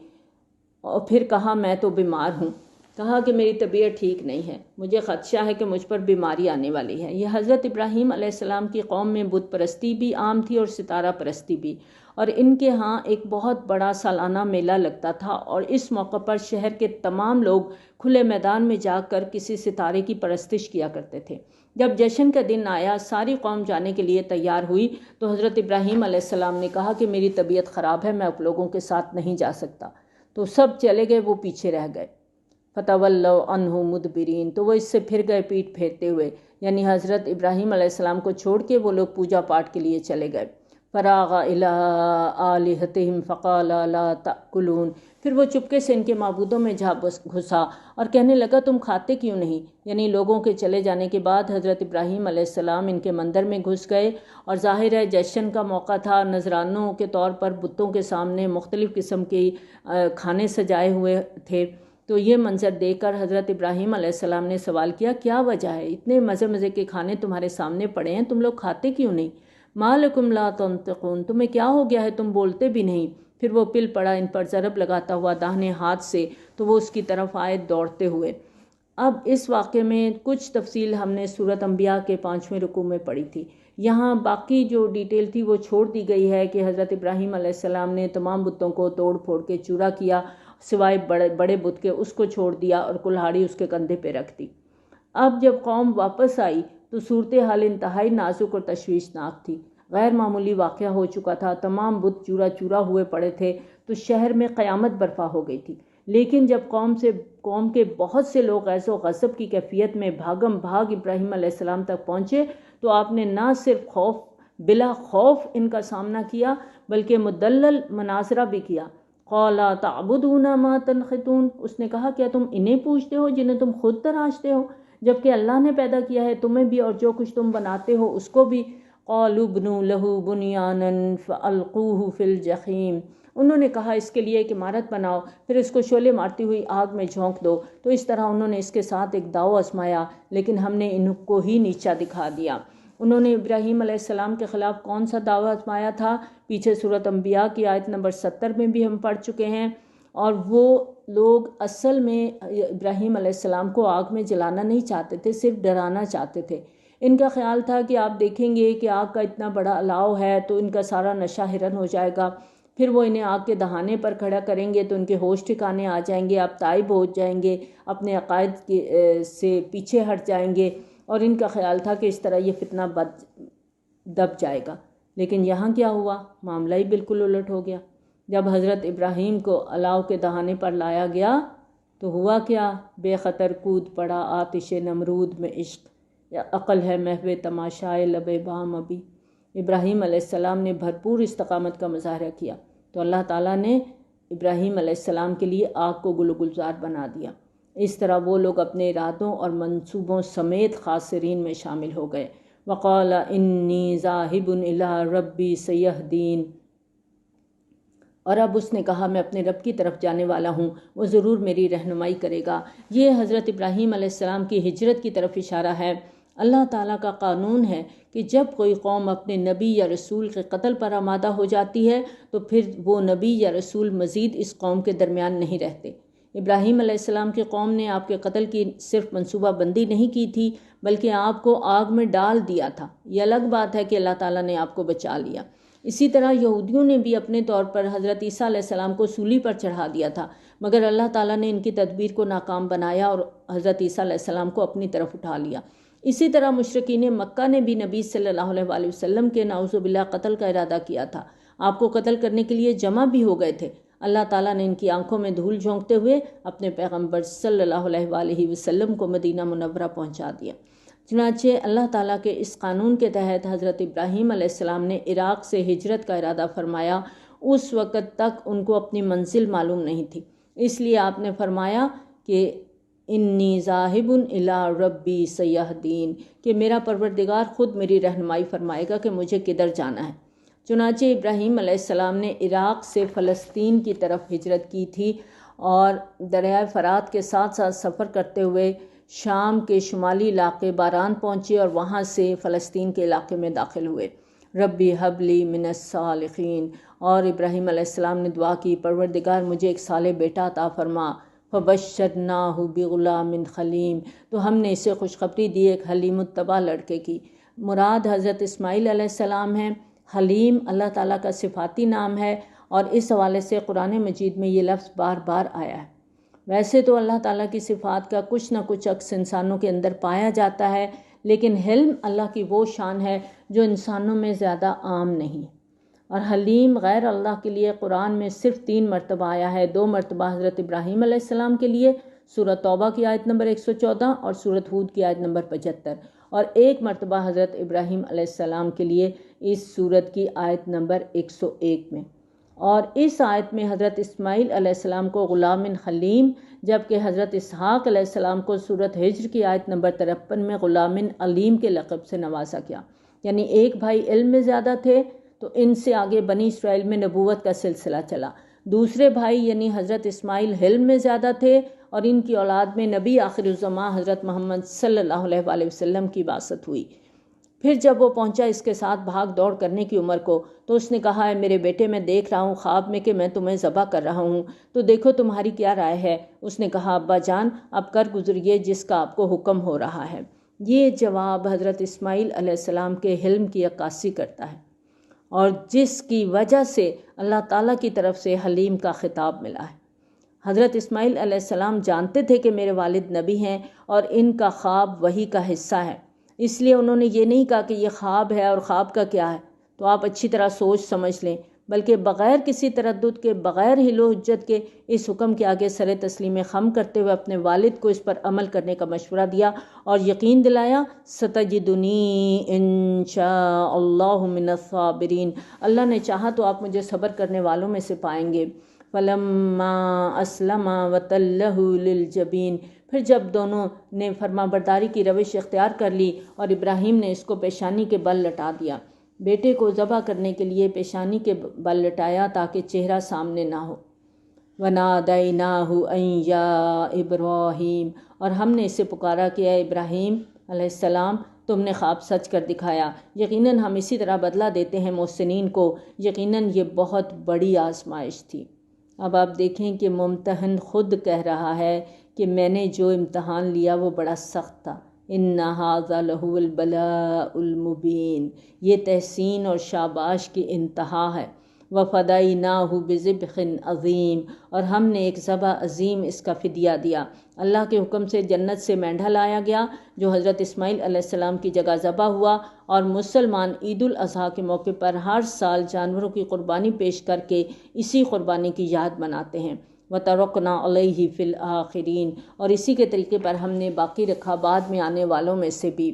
اور پھر کہا میں تو بیمار ہوں، کہا کہ میری طبیعت ٹھیک نہیں ہے، مجھے خدشہ ہے کہ مجھ پر بیماری آنے والی ہے۔ یہ حضرت ابراہیم علیہ السلام کی قوم میں بت پرستی بھی عام تھی اور ستارہ پرستی بھی، اور ان کے ہاں ایک بہت بڑا سالانہ میلہ لگتا تھا، اور اس موقع پر شہر کے تمام لوگ کھلے میدان میں جا کر کسی ستارے کی پرستش کیا کرتے تھے۔ جب جشن کا دن آیا، ساری قوم جانے کے لیے تیار ہوئی، تو حضرت ابراہیم علیہ السلام نے کہا کہ میری طبیعت خراب ہے، میں آپ لوگوں کے ساتھ نہیں جا سکتا۔ تو سب چلے گئے، وہ پیچھے رہ گئے۔ فتولوا عنہ مدبرین، تو وہ اس سے پھر گئے پیٹ پھیرتے ہوئے، یعنی حضرت ابراہیم علیہ السلام کو چھوڑ کے وہ لوگ پوجا پاٹ کے لیے چلے گئے۔ فراغ الی آلہتہم فقال لا تأکلون، پھر وہ چپکے سے ان کے معبودوں میں جا گھسا اور کہنے لگا تم کھاتے کیوں نہیں؟ یعنی لوگوں کے چلے جانے کے بعد حضرت ابراہیم علیہ السلام ان کے مندر میں گھس گئے، اور ظاہر ہے جشن کا موقع تھا، نذرانوں کے طور پر بتوں کے سامنے مختلف قسم کے کھانے سجائے ہوئے تھے۔ تو یہ منظر دیکھ کر حضرت ابراہیم علیہ السلام نے سوال کیا کیا وجہ ہے؟ اتنے مزے مزے کے کھانے تمہارے سامنے پڑے ہیں، تم لوگ کھاتے کیوں نہیں؟ ما لکم لا تنطقون، تمہیں کیا ہو گیا ہے، تم بولتے بھی نہیں؟ پھر وہ پل پڑا ان پر ضرب لگاتا ہوا داہنے ہاتھ سے، تو وہ اس کی طرف آئے دوڑتے ہوئے۔ اب اس واقعے میں کچھ تفصیل ہم نے سورۃ انبیاء کے 5ویں رکوع میں پڑھی تھی، یہاں باقی جو ڈیٹیل تھی وہ چھوڑ دی گئی ہے کہ حضرت ابراہیم علیہ السلام نے تمام بتوں کو توڑ پھوڑ کے چورا کیا، سوائے بڑے بت کے، اس کو چھوڑ دیا اور کلہاڑی اس کے کندھے پہ رکھ دی۔ اب جب قوم واپس آئی تو صورتحال انتہائی نازک اور تشویشناک تھی، غیر معمولی واقعہ ہو چکا تھا، تمام بت چورا چورا ہوئے پڑے تھے، تو شہر میں قیامت برپا ہو گئی تھی۔ لیکن جب قوم کے بہت سے لوگ غیظ و غضب کی کیفیت میں بھاگم بھاگ ابراہیم علیہ السلام تک پہنچے، تو آپ نے نہ صرف بلا خوف ان کا سامنا کیا بلکہ مدلل مناظرہ بھی کیا۔ قال تعبدون ما تنحتون، اس نے کہا کیا تم انہیں پوجتے ہو جنہیں تم خود تراشتے ہو، جبکہ اللہ نے پیدا کیا ہے تمہیں بھی اور جو کچھ تم بناتے ہو اس کو بھی۔ قالوا ابنوا له بنیانا فالقوه فی الجحیم، انہوں نے کہا اس کے لیے ایک عمارت بناؤ، پھر اس کو شعلے مارتی ہوئی آگ میں جھونک دو۔ تو اس طرح انہوں نے اس کے ساتھ ایک داؤ آزمایا، لیکن ہم نے ان کو ہی نیچا دکھا دیا۔ انہوں نے ابراہیم علیہ السلام کے خلاف کون سا دعویٰ آزمایا تھا؟ پیچھے سورۃ انبیاء کی آیت نمبر 70 میں بھی ہم پڑھ چکے ہیں، اور وہ لوگ اصل میں ابراہیم علیہ السلام کو آگ میں جلانا نہیں چاہتے تھے، صرف ڈرانا چاہتے تھے۔ ان کا خیال تھا کہ آپ دیکھیں گے کہ آگ کا اتنا بڑا الاؤ ہے تو ان کا سارا نشہ ہرن ہو جائے گا، پھر وہ انہیں آگ کے دہانے پر کھڑا کریں گے تو ان کے ہوش ٹھکانے آ جائیں گے، آپ تائب ہو جائیں گے، اپنے عقائد سے پیچھے ہٹ جائیں گے، اور ان کا خیال تھا کہ اس طرح یہ فتنہ دب جائے گا۔ لیکن یہاں کیا ہوا؟ معاملہ ہی بالکل الٹ ہو گیا۔ جب حضرت ابراہیم کو الاؤ کے دہانے پر لایا گیا تو ہوا کیا؟ بے خطر کود پڑا آتش نمرود میں عشق، عقل ہے محو تماشائے لب بام ابھی۔ ابراہیم علیہ السلام نے بھرپور استقامت کا مظاہرہ کیا تو اللہ تعالیٰ نے ابراہیم علیہ السلام کے لیے آگ کو گل و گلزار بنا دیا۔ اس طرح وہ لوگ اپنے ارادوں اور منصوبوں سمیت خاسرین میں شامل ہو گئے۔ وقال انی ذاہب الی ربی سیہدین، اور اب اس نے کہا میں اپنے رب کی طرف جانے والا ہوں، وہ ضرور میری رہنمائی کرے گا۔ یہ حضرت ابراہیم علیہ السلام کی ہجرت کی طرف اشارہ ہے۔ اللہ تعالیٰ کا قانون ہے کہ جب کوئی قوم اپنے نبی یا رسول کے قتل پر آمادہ ہو جاتی ہے تو پھر وہ نبی یا رسول مزید اس قوم کے درمیان نہیں رہتے۔ ابراہیم علیہ السلام کی قوم نے آپ کے قتل کی صرف منصوبہ بندی نہیں کی تھی بلکہ آپ کو آگ میں ڈال دیا تھا۔ یہ الگ بات ہے کہ اللہ تعالیٰ نے آپ کو بچا لیا۔ اسی طرح یہودیوں نے بھی اپنے طور پر حضرت عیسیٰ علیہ السلام کو سولی پر چڑھا دیا تھا، مگر اللہ تعالیٰ نے ان کی تدبیر کو ناکام بنایا اور حضرت عیسیٰ علیہ السلام کو اپنی طرف اٹھا لیا۔ اسی طرح مشرکین مکہ نے بھی نبی صلی اللہ علیہ وآلہ وسلم کے نعوذ باللہ قتل کا ارادہ کیا تھا۔ آپ کو قتل کرنے کے لیے جمع بھی ہو گئے تھے۔ اللہ تعالیٰ نے ان کی آنکھوں میں دھول جھونکتے ہوئے اپنے پیغمبر صلی اللہ علیہ وآلہ وسلم کو مدینہ منورہ پہنچا دیا۔ چنانچہ اللہ تعالیٰ کے اس قانون کے تحت حضرت ابراہیم علیہ السلام نے عراق سے ہجرت کا ارادہ فرمایا۔ اس وقت تک ان کو اپنی منزل معلوم نہیں تھی، اس لیے آپ نے فرمایا کہ انی ذاہب الی ربی سیہدین، کہ میرا پروردگار خود میری رہنمائی فرمائے گا کہ مجھے کدھر جانا ہے۔ چنانچہ ابراہیم علیہ السلام نے عراق سے فلسطین کی طرف ہجرت کی تھی اور دریائے فرات کے ساتھ ساتھ سفر کرتے ہوئے شام کے شمالی علاقے باران پہنچے اور وہاں سے فلسطین کے علاقے میں داخل ہوئے۔ ربی حبلی من الصالحین، اور ابراہیم علیہ السلام نے دعا کی پروردگار مجھے ایک صالح بیٹا عطا فرما۔ فبشرناہ بغلام حلیم، تو ہم نے اسے خوشخبری دی ایک حلیم الطبع لڑکے کی۔ مراد حضرت اسماعیل علیہ السلام ہیں۔ حلیم اللہ تعالیٰ کا صفاتی نام ہے اور اس حوالے سے قرآن مجید میں یہ لفظ بار بار آیا ہے۔ ویسے تو اللہ تعالیٰ کی صفات کا کچھ نہ کچھ عکس انسانوں کے اندر پایا جاتا ہے، لیکن حلم اللہ کی وہ شان ہے جو انسانوں میں زیادہ عام نہیں۔ اور حلیم غیر اللہ کے لیے قرآن میں صرف 3 مرتبہ آیا ہے۔ 2 مرتبہ حضرت ابراہیم علیہ السلام کے لیے سورۃ توبہ کی آیت نمبر 114 اور سورۃ ہود کی آیت نمبر 75، اور 1 مرتبہ حضرت ابراہیم علیہ السلام کے لیے اس سورت کی آیت نمبر 101 میں۔ اور اس آیت میں حضرت اسماعیل علیہ السلام کو غلام حلیم، جبکہ حضرت اسحاق علیہ السلام کو سورۃ ہجر کی آیت نمبر 53 میں غلام علیم کے لقب سے نوازا گیا۔ یعنی ایک بھائی علم میں زیادہ تھے تو ان سے آگے بنی اسرائیل میں نبوت کا سلسلہ چلا۔ دوسرے بھائی یعنی حضرت اسماعیل حلم میں زیادہ تھے اور ان کی اولاد میں نبی آخر الزماں حضرت محمد صلی اللہ علیہ وآلہ وسلم کی بعثت ہوئی۔ پھر جب وہ پہنچا اس کے ساتھ بھاگ دوڑ کرنے کی عمر کو، تو اس نے کہا ہے میرے بیٹے میں دیکھ رہا ہوں خواب میں کہ میں تمہیں ذبح کر رہا ہوں، تو دیکھو تمہاری کیا رائے ہے؟ اس نے کہا ابا جان اب کر گزریے جس کا آپ کو حکم ہو رہا ہے۔ یہ جواب حضرت اسماعیل علیہ السلام کے حلم کی عکاسی کرتا ہے اور جس کی وجہ سے اللہ تعالیٰ کی طرف سے حلیم کا خطاب ملا ہے۔ حضرت اسماعیل علیہ السلام جانتے تھے کہ میرے والد نبی ہیں اور ان کا خواب وحی کا حصہ ہے، اس لیے انہوں نے یہ نہیں کہا کہ یہ خواب ہے اور خواب کا کیا ہے تو آپ اچھی طرح سوچ سمجھ لیں، بلکہ بغیر کسی تردد کے، بغیر حیل و حجت کے اس حکم کے آگے سر تسلیم خم کرتے ہوئے اپنے والد کو اس پر عمل کرنے کا مشورہ دیا اور یقین دلایا ستجدنی انشاء اللہ من الصابرین، اللہ نے چاہا تو آپ مجھے صبر کرنے والوں میں سے پائیں گے۔ فلما اسلم وتلہ للجبین، پھر جب دونوں نے فرما برداری کی روش اختیار کر لی اور ابراہیم نے اس کو پیشانی کے بل لٹا دیا، بیٹے کو ذبح کرنے کے لیے پیشانی کے بل لٹایا تاکہ چہرہ سامنے نہ ہو۔ وَنَادَيْنَاهُ أَن يَا إِبْرَاهِيمُ، اور ہم نے اسے پکارا کہ اے ابراہیم علیہ السلام تم نے خواب سچ کر دکھایا، یقیناً ہم اسی طرح بدلہ دیتے ہیں محسنین کو، یقیناً یہ بہت بڑی آزمائش تھی۔ اب آپ دیکھیں کہ ممتحن خود کہہ رہا ہے کہ میں نے جو امتحان لیا وہ بڑا سخت تھا۔ اِنَّ هَذَا لَهُوَ الْبَلَاءُ الْمُبِينُ، یہ تحسین اور شاباش کی انتہا ہے۔ وَفَدَيْنَاهُ بِذِبْحٍ عَظِيمٍ، اور ہم نے ایک ذبح عظیم اس کا فدیہ دیا۔ اللہ کے حکم سے جنت سے مینڈھا لایا گیا جو حضرت اسماعیل علیہ السلام کی جگہ ذبح ہوا، اور مسلمان عید الاضحیٰ کے موقع پر ہر سال جانوروں کی قربانی پیش کر کے اسی قربانی کی یاد مناتے ہیں۔ وَتَرَكْنَا عَلَيْهِ فِي الْآخِرِينَ، اور اسی کے طریقے پر ہم نے باقی رکھا بعد میں آنے والوں میں سے بھی۔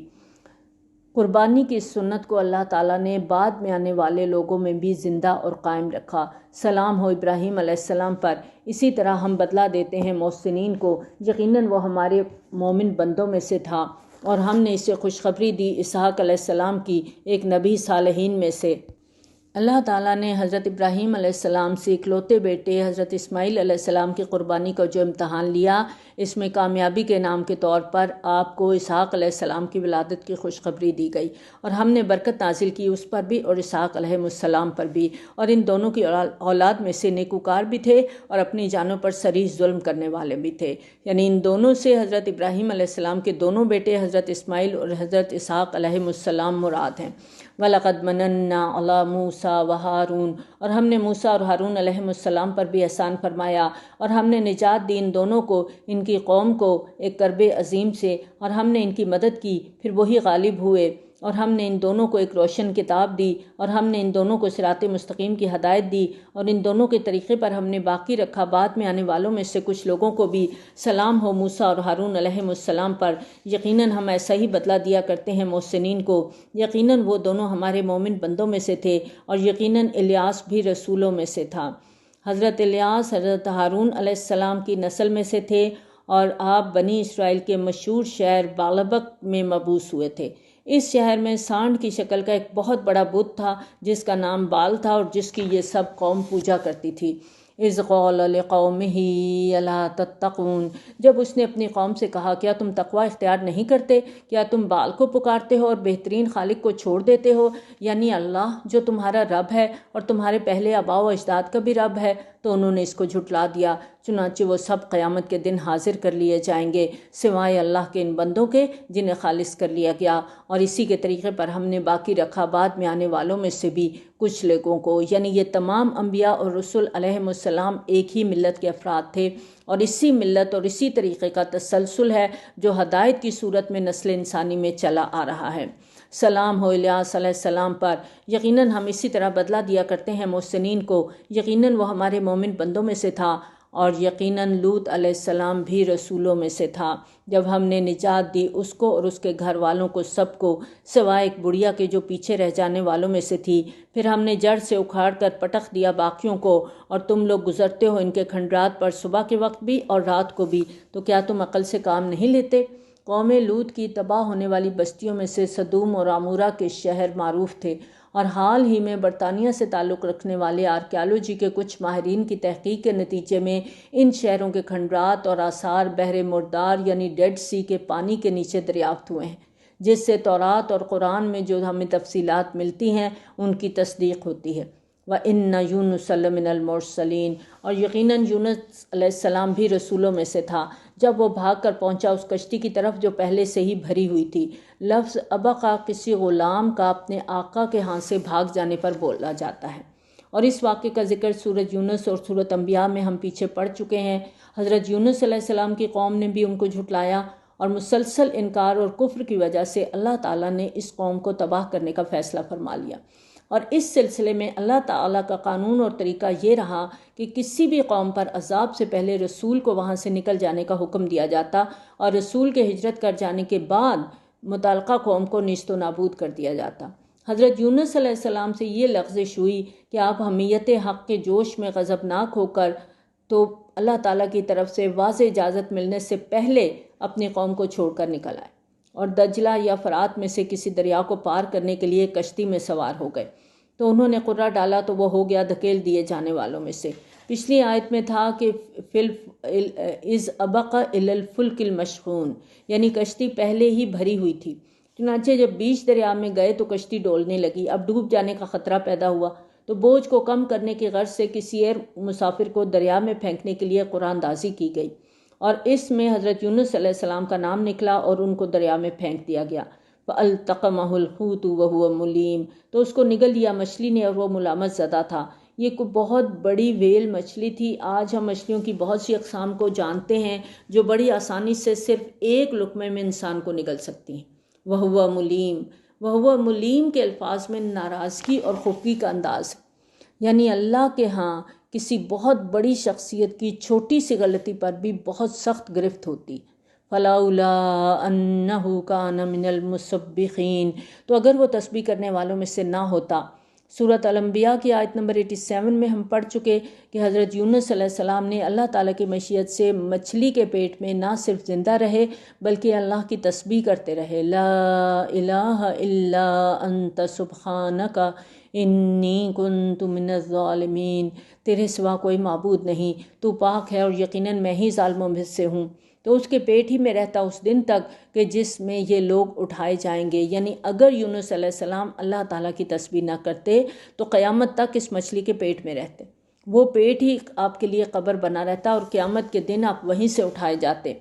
قربانی کی اس سنت کو اللہ تعالیٰ نے بعد میں آنے والے لوگوں میں بھی زندہ اور قائم رکھا۔ سلام ہو ابراہیم علیہ السلام پر۔ اسی طرح ہم بدلہ دیتے ہیں محسنین کو، یقیناً وہ ہمارے مومن بندوں میں سے تھا، اور ہم نے اسے خوشخبری دی اسحاق علیہ السلام کی، ایک نبی صالحین میں سے۔ اللہ تعالیٰ نے حضرت ابراہیم علیہ السلام سے اکلوتے بیٹے حضرت اسماعیل علیہ السلام کی قربانی کا جو امتحان لیا، اس میں کامیابی کے انعام کے طور پر آپ کو اسحاق علیہ السلام کی ولادت کی خوشخبری دی گئی، اور ہم نے برکت نازل کی اس پر بھی اور اسحاق علیہ السلام پر بھی، اور ان دونوں کی اولاد میں سے نیکوکار بھی تھے اور اپنی جانوں پر صریح ظلم کرنے والے بھی تھے، یعنی ان دونوں سے حضرت ابراہیم علیہ السلام کے دونوں بیٹے حضرت اسماعیل اور حضرت اسحاق علیہ السلام مراد ہیں۔ وَلَقَدْ مَنَنَّا عَلَىٰ مُوسَىٰ وَهَارُونَ، اور ہم نے موسیٰ اور ہارون علیہ السلام پر بھی احسان فرمایا، اور ہم نے نجات دی ان دونوں کو، ان کی قوم کو ایک کرب عظیم سے، اور ہم نے ان کی مدد کی، پھر وہی غالب ہوئے، اور ہم نے ان دونوں کو ایک روشن کتاب دی، اور ہم نے ان دونوں کو صراط مستقیم کی ہدایت دی، اور ان دونوں کے طریقے پر ہم نے باقی رکھا بعد میں آنے والوں میں سے کچھ لوگوں کو بھی۔ سلام ہو موسیٰ اور ہارون علیہ السلام پر، یقیناً ہم ایسا ہی بدلہ دیا کرتے ہیں محسنین کو، یقیناً وہ دونوں ہمارے مومن بندوں میں سے تھے، اور یقیناً الیاس بھی رسولوں میں سے تھا۔ حضرت الیاس حضرت ہارون علیہ السلام کی نسل میں سے تھے، اور آپ بنی اسرائیل کے مشہور شہر بالبک میں مبعوث ہوئے تھے۔ اس شہر میں سانڈ کی شکل کا ایک بہت بڑا بت تھا جس کا نام بال تھا، اور جس کی یہ سب قوم پوجا کرتی تھی۔ اذ قال لقومہ الا تتقون، جب اس نے اپنی قوم سے کہا کیا تم تقوی اختیار نہیں کرتے؟ کیا تم بال کو پکارتے ہو اور بہترین خالق کو چھوڑ دیتے ہو، یعنی اللہ جو تمہارا رب ہے اور تمہارے پہلے آباء و اجداد کا بھی رب ہے؟ تو انہوں نے اس کو جھٹلا دیا، چنانچہ وہ سب قیامت کے دن حاضر کر لیے جائیں گے سوائے اللہ کے ان بندوں کے جنہیں خالص کر لیا گیا، اور اسی کے طریقے پر ہم نے باقی رکھا بعد میں آنے والوں میں سے بھی کچھ لوگوں کو، یعنی یہ تمام انبیاء اور رسول علیہ السلام ایک ہی ملت کے افراد تھے، اور اسی ملت اور اسی طریقے کا تسلسل ہے جو ہدایت کی صورت میں نسل انسانی میں چلا آ رہا ہے۔ سلام ہو الیاس علیہ السلام پر، یقیناً ہم اسی طرح بدلہ دیا کرتے ہیں محسنین کو، یقیناً وہ ہمارے مومن بندوں میں سے تھا، اور یقیناً لوط علیہ السلام بھی رسولوں میں سے تھا، جب ہم نے نجات دی اس کو اور اس کے گھر والوں کو سب کو، سوائے ایک بڑھیا کے جو پیچھے رہ جانے والوں میں سے تھی، پھر ہم نے جڑ سے اکھاڑ کر پٹخ دیا باقیوں کو، اور تم لوگ گزرتے ہو ان کے کھنڈرات پر صبح کے وقت بھی اور رات کو بھی، تو کیا تم عقل سے کام نہیں لیتے؟ قوم لوط کی تباہ ہونے والی بستیوں میں سے سدوم اور عمورہ کے شہر معروف تھے، اور حال ہی میں برطانیہ سے تعلق رکھنے والے آرکیالوجی کے کچھ ماہرین کی تحقیق کے نتیجے میں ان شہروں کے کھنڈرات اور آثار بحر مردار یعنی ڈیڈ سی کے پانی کے نیچے دریافت ہوئے ہیں، جس سے تورات اور قرآن میں جو ہمیں تفصیلات ملتی ہیں ان کی تصدیق ہوتی ہے۔ وَإِنَّ يُونُسَ لَمِنَ الْمُرْسَلِينَ، اور یقیناً یونس علیہ السلام بھی رسولوں میں سے تھا، جب وہ بھاگ کر پہنچا اس کشتی کی طرف جو پہلے سے ہی بھری ہوئی تھی۔ لفظ ابقا کسی غلام کا اپنے آقا کے ہاں سے بھاگ جانے پر بولا جاتا ہے، اور اس واقعے کا ذکر سورۃ یونس اور سورۃ انبیاء میں ہم پیچھے پڑھ چکے ہیں۔ حضرت یونس علیہ السلام کی قوم نے بھی ان کو جھٹلایا، اور مسلسل انکار اور کفر کی وجہ سے اللہ تعالیٰ نے اس قوم کو تباہ کرنے کا فیصلہ فرما لیا، اور اس سلسلے میں اللہ تعالیٰ کا قانون اور طریقہ یہ رہا کہ کسی بھی قوم پر عذاب سے پہلے رسول کو وہاں سے نکل جانے کا حکم دیا جاتا، اور رسول کے ہجرت کر جانے کے بعد متعلقہ قوم کو نیست و نابود کر دیا جاتا۔ حضرت یونس علیہ السلام سے یہ لغزش ہوئی کہ آپ حمیت حق کے جوش میں غضبناک ہو کر تو اللہ تعالیٰ کی طرف سے واضح اجازت ملنے سے پہلے اپنی قوم کو چھوڑ کر نکل آئے، اور دجلہ یا فرات میں سے کسی دریا کو پار کرنے کے لیے کشتی میں سوار ہو گئے، تو انہوں نے قرہ ڈالا تو وہ ہو گیا دھکیل دیے جانے والوں میں سے۔ پچھلی آیت میں تھا کہ اذ ابق الی الفلک المشحون، یعنی کشتی پہلے ہی بھری ہوئی تھی، چنانچہ جب بیچ دریا میں گئے تو کشتی ڈولنے لگی، اب ڈوب جانے کا خطرہ پیدا ہوا، تو بوجھ کو کم کرنے کی غرض سے کسی اور مسافر کو دریا میں پھینکنے کے لیے قرآن اندازی کی گئی، اور اس میں حضرت یونس علیہ السلام کا نام نکلا اور ان کو دریا میں پھینک دیا گیا۔ فَالْتَقَمَهُ الْحُوتُ وَهُوَ مُلِيمٌ، تو اس کو نگل لیا مچھلی نے اور وہ ملامت زدہ تھا۔ یہ کوئی بہت بڑی ویل مچھلی تھی۔ آج ہم مچھلیوں کی بہت سی اقسام کو جانتے ہیں جو بڑی آسانی سے صرف ایک لقمے میں انسان کو نگل سکتی ہیں۔ وَهُوَ مُلِيمٌ، وَهُوَ مُلِيمٌ کے الفاظ میں ناراضگی اور خفگی کا انداز ہے، یعنی اللہ کے ہاں کسی بہت بڑی شخصیت کی چھوٹی سی غلطی پر بھی بہت سخت گرفت ہوتی، فلولا انہ کان من المسبحین، تو اگر وہ تسبیح کرنے والوں میں سے نہ ہوتا۔ سورۃ الانبیاء کی آیت نمبر 87 میں ہم پڑھ چکے کہ حضرت یونس علیہ السلام نے اللہ تعالیٰ کی مشیت سے مچھلی کے پیٹ میں نہ صرف زندہ رہے بلکہ اللہ کی تسبیح کرتے رہے، لا الہ الا انت سبحانک انی کنت من الظالمین، تیرے سوا کوئی معبود نہیں، تو پاک ہے اور یقیناً میں ہی ظالموں میں سے ہوں۔ تو اس کے پیٹ ہی میں رہتا اس دن تک کہ جس میں یہ لوگ اٹھائے جائیں گے، یعنی اگر یونس علیہ السلام اللہ تعالیٰ کی تسبیح نہ کرتے تو قیامت تک اس مچھلی کے پیٹ میں رہتے، وہ پیٹ ہی آپ کے لیے قبر بنا رہتا اور قیامت کے دن آپ وہیں سے اٹھائے جاتے۔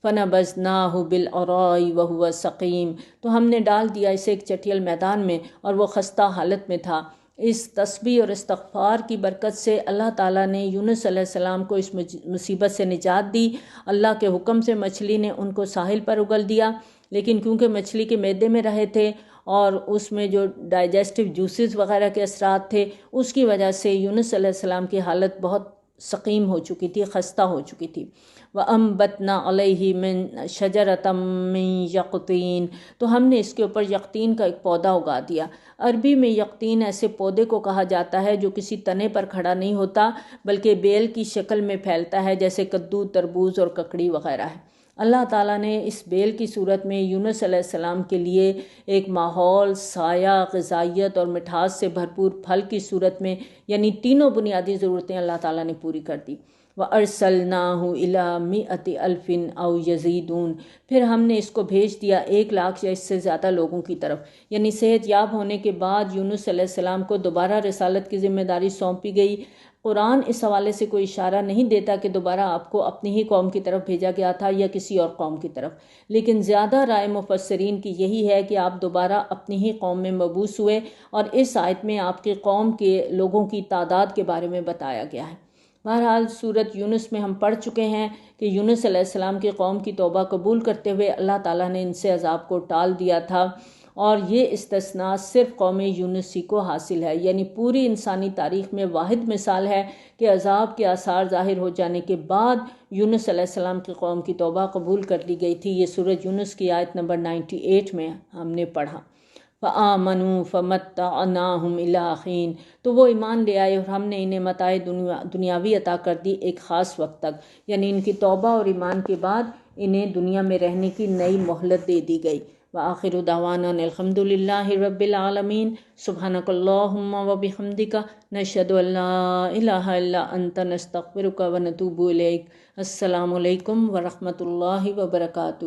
فَنَبَذْنَاهُ بِالْعَرَاءِ وَهُوَ سَقِيمٌ، تو ہم نے ڈال دیا اسے ایک چٹیل میدان میں اور وہ خستہ حالت میں تھا۔ اس تسبیح اور استغفار کی برکت سے اللہ تعالیٰ نے یونس علیہ السلام کو اس مصیبت سے نجات دی۔ اللہ کے حکم سے مچھلی نے ان کو ساحل پر اگل دیا، لیکن کیونکہ مچھلی کے معدے میں رہے تھے اور اس میں جو ڈائجسٹیو جوسز وغیرہ کے اثرات تھے، اس کی وجہ سے یونس علیہ السلام کی حالت بہت سقیم ہو چکی تھی، خستہ ہو چکی تھی۔ وَأَنبَتْنَا عَلَيْهِ مِن شَجَرَةٍ مِّن یقطین، تو ہم نے اس کے اوپر یقطین کا ایک پودا اگا دیا۔ عربی میں یقطین ایسے پودے کو کہا جاتا ہے جو کسی تنے پر کھڑا نہیں ہوتا بلکہ بیل کی شکل میں پھیلتا ہے، جیسے کدو، تربوز اور ککڑی وغیرہ ہے۔ اللہ تعالیٰ نے اس بیل کی صورت میں یونس علیہ السلام کے لیے ایک ماحول، سایہ، غذائیت اور مٹھاس سے بھرپور پھل کی صورت میں، یعنی تینوں بنیادی ضرورتیں اللہ تعالیٰ نے پوری کر دی۔ وَأَرْسَلْنَاهُ إِلَىٰ مِائَةِ أَلْفٍ أَوْ يَزِيدُونَ، پھر ہم نے اس کو بھیج دیا 1,00,000 یا اس سے زیادہ لوگوں کی طرف، یعنی صحت یاب ہونے کے بعد یونس علیہ السلام کو دوبارہ رسالت کی ذمہ داری سونپی گئی۔ قرآن اس حوالے سے کوئی اشارہ نہیں دیتا کہ دوبارہ آپ کو اپنی ہی قوم کی طرف بھیجا گیا تھا یا کسی اور قوم کی طرف، لیکن زیادہ رائے مفسرین کی یہی ہے کہ آپ دوبارہ اپنی ہی قوم میں مبعوث ہوئے، اور اس آیت میں آپ کی قوم کے لوگوں کی تعداد کے بارے میں بتایا گیا ہے۔ بہرحال سورۃ یونس میں ہم پڑھ چکے ہیں کہ یونس علیہ السلام کی قوم کی توبہ قبول کرتے ہوئے اللہ تعالیٰ نے ان سے عذاب کو ٹال دیا تھا، اور یہ استثناء صرف قوم یونس ہی کو حاصل ہے، یعنی پوری انسانی تاریخ میں واحد مثال ہے کہ عذاب کے آثار ظاہر ہو جانے کے بعد یونس علیہ السلام کی قوم کی توبہ قبول کر لی گئی تھی۔ یہ سورۃ یونس کی آیت نمبر 98 میں ہم نے پڑھا۔ فَآمَنُوا فَمَتَّعْنَاهُمْ إِلَىٰ حِينٍ، تو وہ ایمان لے آئے اور ہم نے انہیں متاع دنیاوی عطا کر دی ایک خاص وقت تک، یعنی ان کی توبہ اور ایمان کے بعد انہیں دنیا میں رہنے کی نئی مہلت دے دی گئی۔ وآخر دعوانا الحمد للہ رب العالمین، سبحانک اللہم وبحمدک، نشہد ان لا الہ الا انت، نستغفرک ونتوب الیک۔ السلام علیکم ورحمۃ اللہ وبرکاتہ۔